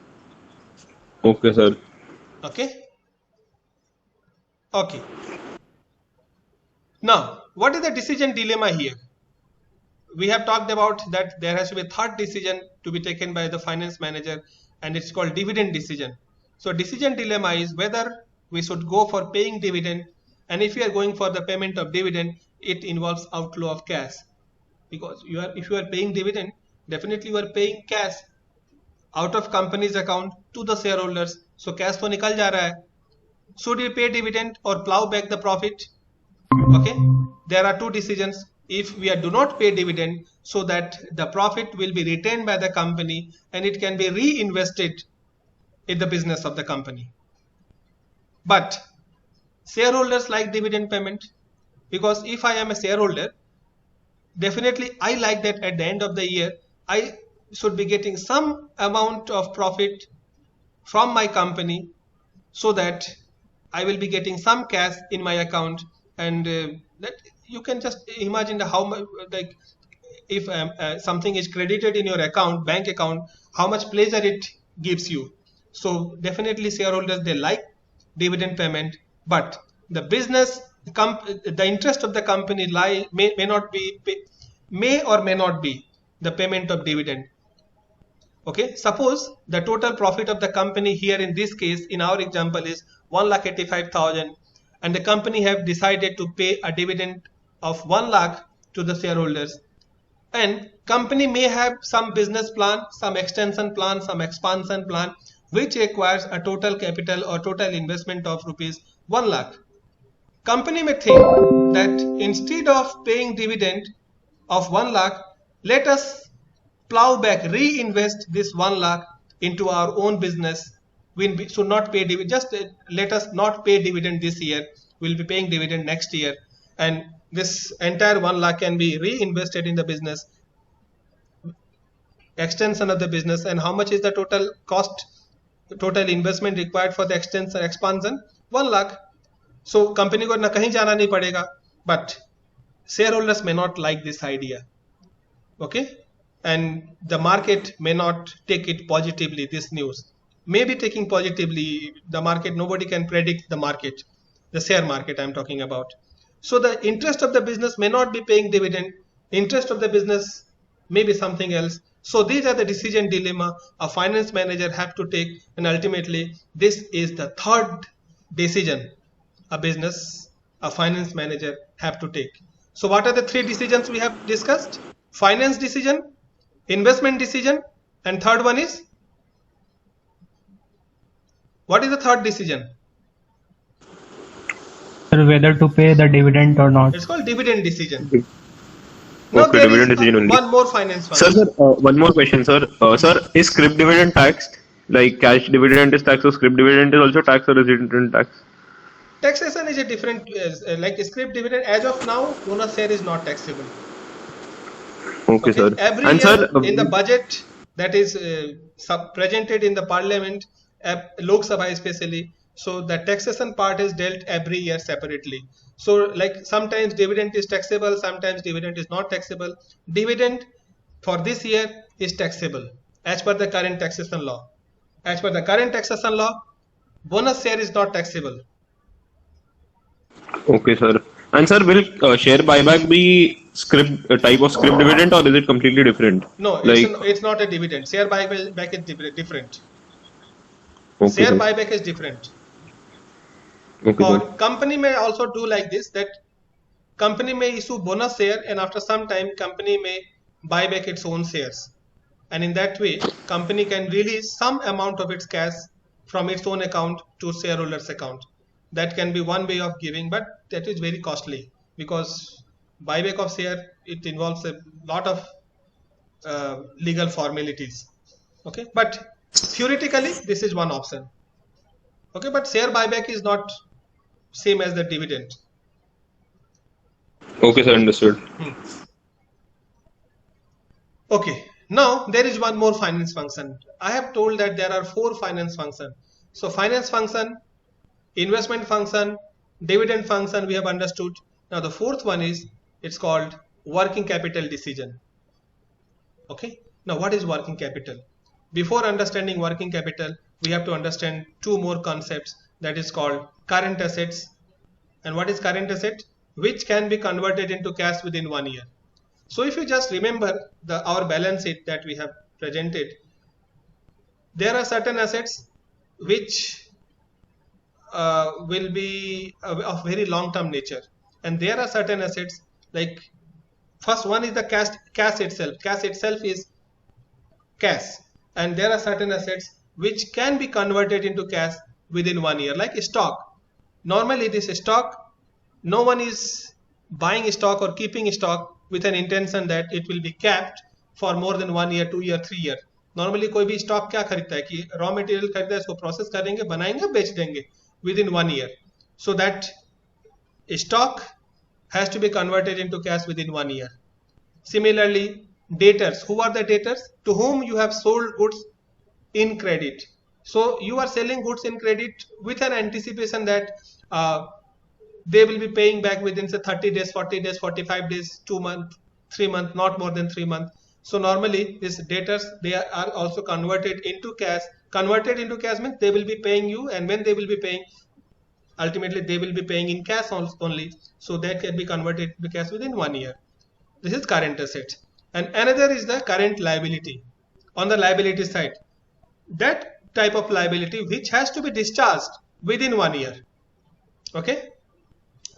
[SPEAKER 4] Okay, sir.
[SPEAKER 1] Okay. Okay. Now, what is the decision dilemma here? We have talked about that there has to be a third decision to be taken by the finance manager, and it's called dividend decision. So decision dilemma is whether we should go for paying dividend, and if you are going for the payment of dividend, it involves outflow of cash, because if you are paying dividend, definitely you are paying cash out of company's account to the shareholders. So cash to nikal ja raha hai. Should we pay dividend or plow back the profit? Okay, there are two decisions. If we do not pay dividend, so that the profit will be retained by the company and it can be reinvested in the business of the company. But shareholders like dividend payment, because if I am a shareholder, definitely I like that at the end of the year I should be getting some amount of profit from my company, so that I will be getting some cash in my account, and that you can just imagine how much, like if something is credited in your account, bank account, how much pleasure it gives you. So definitely shareholders, they like dividend payment, but the business, the interest of the company may or may not be the payment of dividend. Okay, suppose the total profit of the company here in this case, in our example, is 1,85,000, and the company have decided to pay a dividend of 1 lakh to the shareholders, and company may have some business plan, some extension plan, some expansion plan, which requires a total capital or total investment of rupees 1 lakh. Company may think that instead of paying dividend of 1 lakh, let us plow back, reinvest this 1 lakh into our own business. We should not pay dividend. Just let us not pay dividend this year. We'll be paying dividend next year, and this entire 1 lakh can be reinvested in the business, extension of the business. And how much is the total cost, total investment required for the expansion? 1 lakh. So company को ना कहीं जाना नहीं पड़ेगा. But shareholders may not like this idea. Okay, and the market may not take it positively. This news may be taking positively. The market, nobody can predict the market, the share market I'm talking about. So the interest of the business may not be paying dividend. Interest of the business may be something else. So these are the decision dilemma a finance manager have to take, and ultimately this is the third decision a finance manager have to take. So what are the three decisions we have discussed? Finance decision, investment decision, and third one is, what is the third decision?
[SPEAKER 6] Whether to pay the dividend or not.
[SPEAKER 1] It's called dividend decision. Now
[SPEAKER 4] Okay,
[SPEAKER 1] there
[SPEAKER 4] dividend
[SPEAKER 1] is
[SPEAKER 4] decision only.
[SPEAKER 1] one more finance function.
[SPEAKER 4] Sir, one more question, sir. Sir, is scrip dividend taxed? Like cash dividend is taxed, so scrip dividend is also taxed, or is it not taxed?
[SPEAKER 1] Taxation is a different, like scrip dividend. As of now, bonus share is not taxable.
[SPEAKER 4] Okay, sir.
[SPEAKER 1] Every
[SPEAKER 4] And
[SPEAKER 1] year
[SPEAKER 4] sir,
[SPEAKER 1] in the budget that is presented in the parliament, Lok Sabha especially, So the taxation part is dealt every year separately. So like sometimes dividend is taxable, sometimes dividend is not taxable. Dividend for this year is taxable as per the current taxation law. As per the current taxation law, bonus share is not taxable.
[SPEAKER 4] Okay, sir. And sir, will share buyback be type of scrip dividend, or is it completely different?
[SPEAKER 1] No,
[SPEAKER 4] Like,
[SPEAKER 1] it's not a dividend. Share buyback is different.
[SPEAKER 4] okay,
[SPEAKER 1] Share
[SPEAKER 4] sir.
[SPEAKER 1] buyback is different.
[SPEAKER 4] Okay,
[SPEAKER 1] Or
[SPEAKER 4] sir.
[SPEAKER 1] company may also do like this, that company may issue bonus share, and after some time company may buy back its own shares, and in that way company can release some amount of its cash from its own account to shareholders account. That can be one way of giving, but that is very costly, because buyback of share, it involves a lot of legal formalities. Okay, but theoretically this is one option. Okay, but share buyback is not same as the dividend.
[SPEAKER 4] Okay, sir, understood.
[SPEAKER 1] Okay, now there is one more finance function. I have told that there are 4 finance functions. So finance function, investment function, dividend function we have understood. Now the 4th one is, it's called working capital decision. Okay, now what is working capital? Before understanding working capital, we have to understand 2 more concepts, that is called current assets. And what is current asset? Which can be converted into cash within 1 year. So if you just remember our balance sheet that we have presented, there are certain assets which will be of very long-term nature, and there are certain assets, like first one is the cash itself. Cash itself is cash, and there are certain assets which can be converted into cash within 1 year, like stock. Normally this stock, no one is buying stock or keeping stock with an intention that it will be kept for more than 1 year, 2 year, 3 year. Normally कोई भी stock क्या खरीदता है कि raw material खरीदता है, इसको process करेंगे, बनाएंगे, बेच देंगे within 1 year. So that stock has to be converted into cash within 1 year. Similarly, debtors. Who are the debtors? To whom you have sold goods in credit. So you are selling goods in credit with an anticipation that they will be paying back within say 30 days, 40 days, 45 days, 2 months, 3 months, not more than 3 months. So normally these debtors, they are also converted into cash. Converted into cash means they will be paying you, and when they will be paying, ultimately they will be paying in cash only. So that can be converted to cash within 1 year. This is current asset. And another is the current liability. On the liability side, that type of liability which has to be discharged within 1 year. Okay,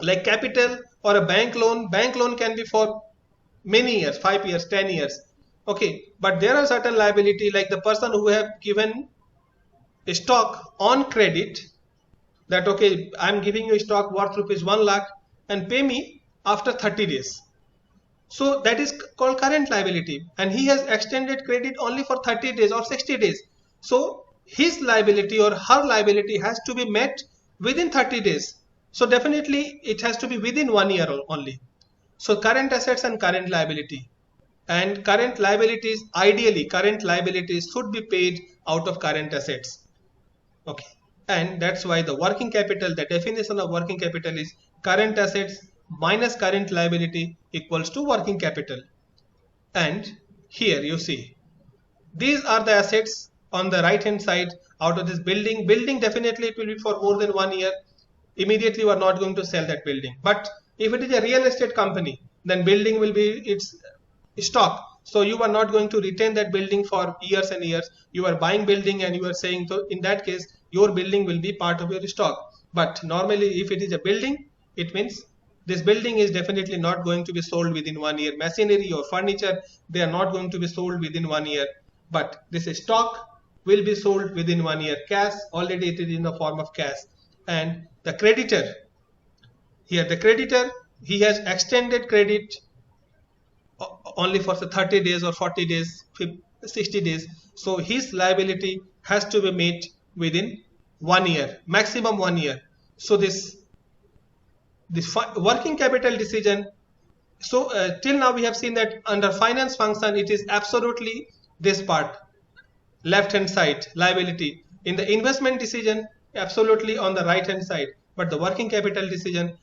[SPEAKER 1] like capital or a bank loan. Bank loan can be for many years, 5 years, 10 years. Okay, but there are certain liability, like the person who have given a stock on credit, that okay, I'm giving you a stock worth rupees 1 lakh and pay me after 30 days. So that is called current liability, and he has extended credit only for 30 days or 60 days. So his liability or her liability has to be met within 30 days. So definitely it has to be within 1 year only. So current assets and current liability. And current liabilities, ideally current liabilities should be paid out of current assets. Okay, and that's why the working capital, the definition of working capital is current assets minus current liability equals to working capital. And here you see, these are the assets on the right hand side. Out of this building, definitely it will be for more than 1 year. Immediately you are not going to sell that building. But if it is a real estate company, then building will be its stock. So you are not going to retain that building for years and years. You are buying building and you are saying, so in that case your building will be part of your stock. But normally if it is a building, it means this building is definitely not going to be sold within 1 year. Machinery or furniture, they are not going to be sold within 1 year. But this stock will be sold within 1 year. Cash, already it is in the form of cash. And the creditor, here the creditor, he has extended credit only for 30 days or 40 days, 60 days. So his liability has to be met within 1 year, maximum 1 year. So this working capital decision. So till now we have seen that under finance function it is absolutely this part, left hand side, liability. In the investment decision, absolutely on the right hand side, but the working capital decision,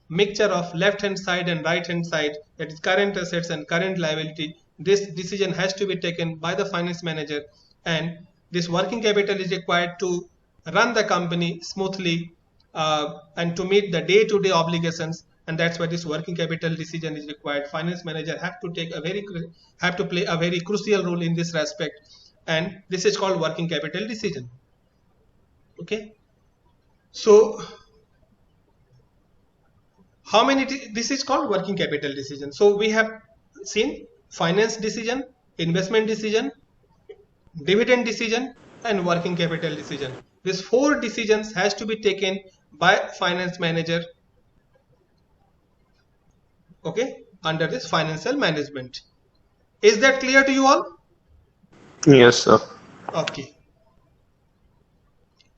[SPEAKER 1] mixture of left hand side and right hand side, that is current assets and current liability, this decision has to be taken by the finance manager, and this working capital is required to run the company smoothly and to meet the day-to-day obligations, and that's why this working capital decision is required. Finance manager have to play a very crucial role in this respect, and this is called working capital decision. Okay, so how many this is called working capital decision. So we have seen finance decision, investment decision, dividend decision, and working capital decision. These 4 decisions has to be taken by finance manager, okay, under this financial management. Is that clear to you all?
[SPEAKER 4] Yes, sir.
[SPEAKER 1] Okay.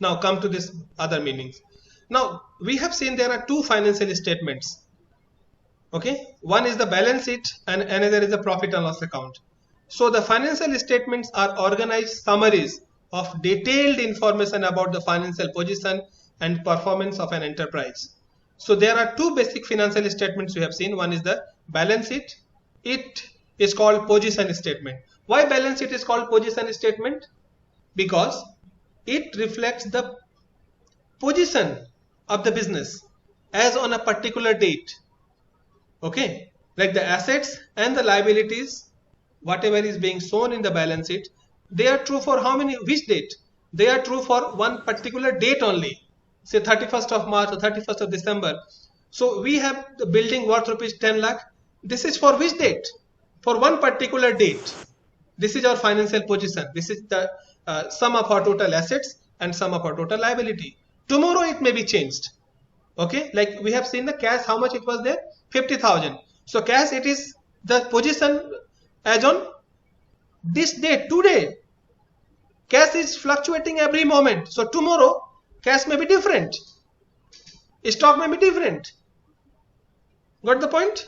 [SPEAKER 1] Now come to this other meanings. Now we have seen there are 2 financial statements. Okay, one is the balance sheet and another is the profit and loss account. So the financial statements are organized summaries of detailed information about the financial position and performance of an enterprise. So there are 2 basic financial statements we have seen. One is the balance sheet. It is called position statement. Why balance sheet is called position statement? Because it reflects the position of the business as on a particular date. Okay, like the assets and the liabilities, whatever is being shown in the balance sheet, they are true for which date? They are true for one particular date only, say 31st of March or 31st of December. So we have the building worth rupees 10 lakh. This is for which date? For one particular date. This is our financial position. This is the sum of our total assets and sum of our total liability. Tomorrow it may be changed. Okay, like we have seen the cash, how much it was there? 50,000. So cash, it is the position as on this day, today. Cash is fluctuating every moment. So tomorrow cash may be different. Stock may be different. Got the point?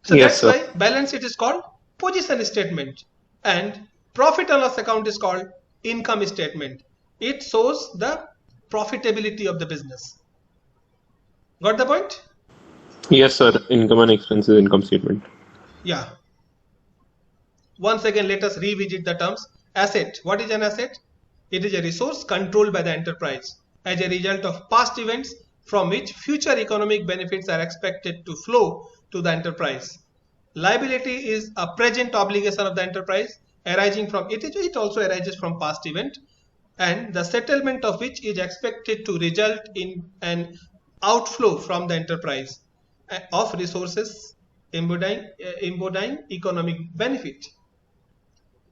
[SPEAKER 1] So
[SPEAKER 4] Yes,
[SPEAKER 1] that's
[SPEAKER 4] sir.
[SPEAKER 1] why balance sheet is called position statement, and profit and loss account is called income statement. It shows the profitability of the business. Got the point?
[SPEAKER 4] Yes, sir. Income and expenses income statement.
[SPEAKER 1] Yeah. Once again, let us revisit the terms. Asset. What is an asset? It is a resource controlled by the enterprise as a result of past events from which future economic benefits are expected to flow to the enterprise. Liability is a present obligation of the enterprise arising from it. It also arises from past event, and the settlement of which is expected to result in an outflow from the enterprise of resources embodying economic benefit.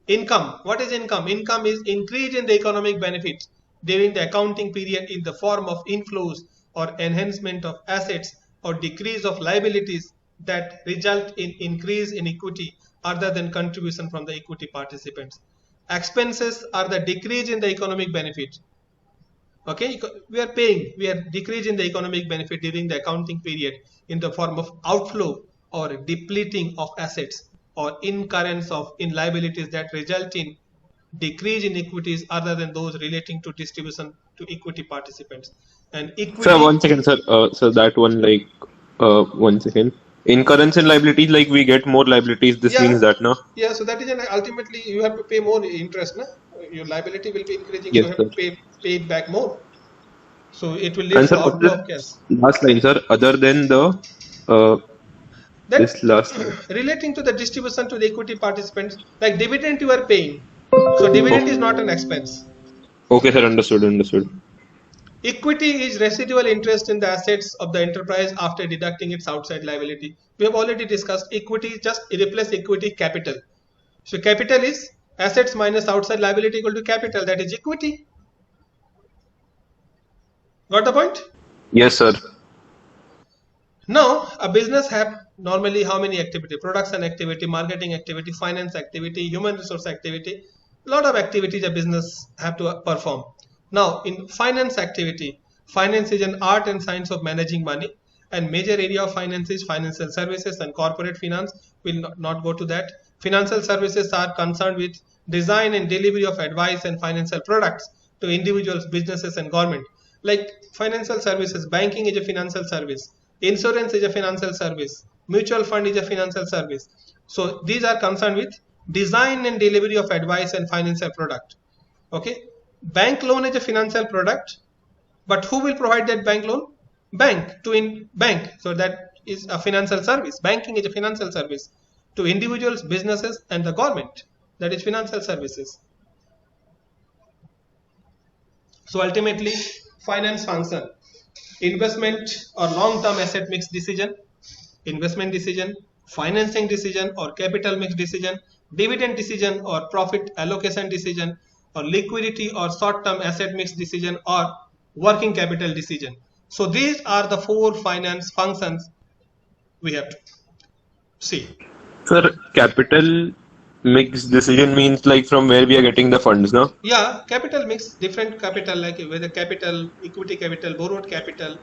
[SPEAKER 1] Income. What is income? Income is increase in the economic benefit during the accounting period in the form of inflows or enhancement of assets or decrease of liabilities that result in increase in equity other than contribution from the equity participants. Expenses are the decrease in the economic benefit. Okay, we are decreasing the economic benefit during the accounting period in the form of outflow or depleting of assets or incurrence of liabilities that result in decrease in equities other than those relating to distribution to equity participants. And equity.
[SPEAKER 4] Sir, 1 second, sir. So that one, 1 second. Incurrence in liabilities, like we get more liabilities. This means that, no?
[SPEAKER 1] Yeah, so that is ultimately you have to pay more interest, no? Your liability will be increasing,
[SPEAKER 4] Yes,
[SPEAKER 1] so you have
[SPEAKER 4] sir.
[SPEAKER 1] to pay it back more. So it will lead to
[SPEAKER 4] Sir,
[SPEAKER 1] outflow of cash.
[SPEAKER 4] last line, sir. Other than the
[SPEAKER 1] Then
[SPEAKER 4] this last line.
[SPEAKER 1] relating to the distribution to the equity participants, like dividend you are paying. So dividend is not an expense.
[SPEAKER 4] Okay, sir. Understood.
[SPEAKER 1] Equity is residual interest in the assets of the enterprise after deducting its outside liability. We have already discussed equity, just replace equity capital. So capital is assets minus outside liability equal to capital, that is equity. Got the point?
[SPEAKER 4] Yes, sir.
[SPEAKER 1] Now a business have normally how many activity? Production activity, marketing activity, finance activity, human resource activity. A lot of activities a business have to perform. Now in finance activity, finance is an art and science of managing money, and major area of finance is financial services and corporate finance. Will not go to that. Financial services are concerned with design and delivery of advice and financial products to individuals, businesses, and government. Like financial services, banking is a financial service, insurance is a financial service, mutual fund is a financial service. So these are concerned with design and delivery of advice and financial product. Okay, bank loan is a financial product, but who will provide that bank loan? Bank to bank. So that is a financial service. Banking is a financial service to individuals, businesses, and the government. That is financial services. So ultimately, finance function: investment or long-term asset mix decision, investment decision, financing decision or capital mix decision, dividend decision or profit allocation decision, or liquidity or short-term asset mix decision, or working capital decision. So these are the 4 finance functions we have to see.
[SPEAKER 4] Sir, capital mix decision means like from where we are getting the funds, no?
[SPEAKER 1] Yeah, capital mix, different capital, like whether capital, equity capital, borrowed capital,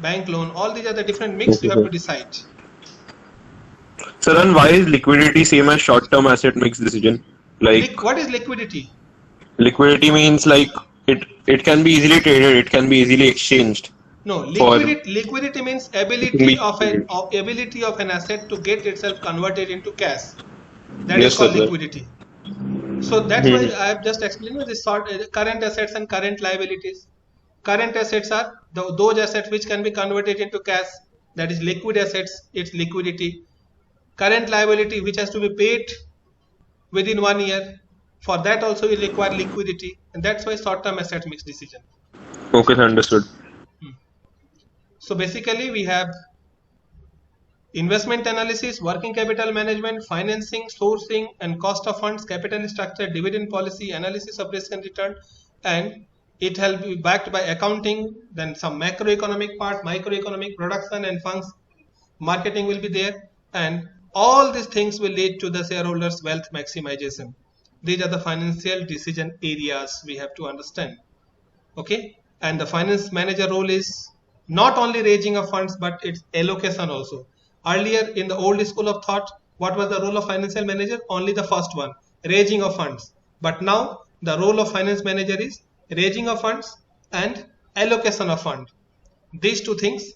[SPEAKER 1] bank loan, all these are the different mix you have to decide.
[SPEAKER 4] Sir, and why is liquidity same as short-term asset mix decision? Like,
[SPEAKER 1] What is liquidity?
[SPEAKER 4] liquidity means like it can be easily traded, it can be easily exchanged.
[SPEAKER 1] No,
[SPEAKER 4] For-
[SPEAKER 1] liquidity means ability of an asset to get itself converted into cash. That is
[SPEAKER 4] Yes,
[SPEAKER 1] called
[SPEAKER 4] sir.
[SPEAKER 1] liquidity. So that's why I have just explained this current assets and current liabilities. Current assets are those assets which can be converted into cash. That is liquid assets. It's liquidity. Current liability which has to be paid within 1 year. For that also we require liquidity, and that's why short-term asset mix decision.
[SPEAKER 4] Okay, sir, understood.
[SPEAKER 1] So basically we have investment analysis, working capital management, financing, sourcing and cost of funds, capital structure, dividend policy, analysis of risk and return, and it will be backed by accounting, then some macroeconomic part, microeconomic, production and funds, marketing will be there, and all these things will lead to the shareholders' wealth maximization. These are the financial decision areas we have to understand. Okay, and the finance manager role is not only raising of funds but its allocation also. Earlier in the old school of thought, what was the role of financial manager? Only the first one, raising of funds. But now the role of finance manager is raising of funds and allocation of fund. These 2 things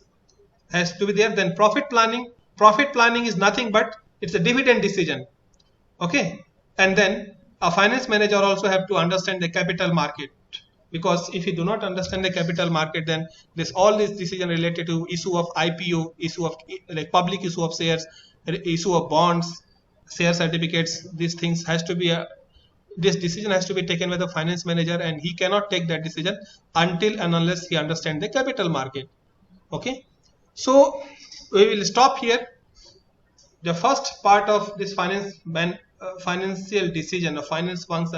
[SPEAKER 1] has to be there. Then profit planning is nothing but it's a dividend decision. Okay, and then a finance manager also have to understand the capital market, because if you do not understand the capital market, then all this decision related to issue of IPO, issue of like public issue of shares, issue of bonds, share certificates, these things has to be this decision has to be taken by the finance manager, and he cannot take that decision until and unless he understands the capital market. Okay, so we will stop here. The first part of this financial decision or finance function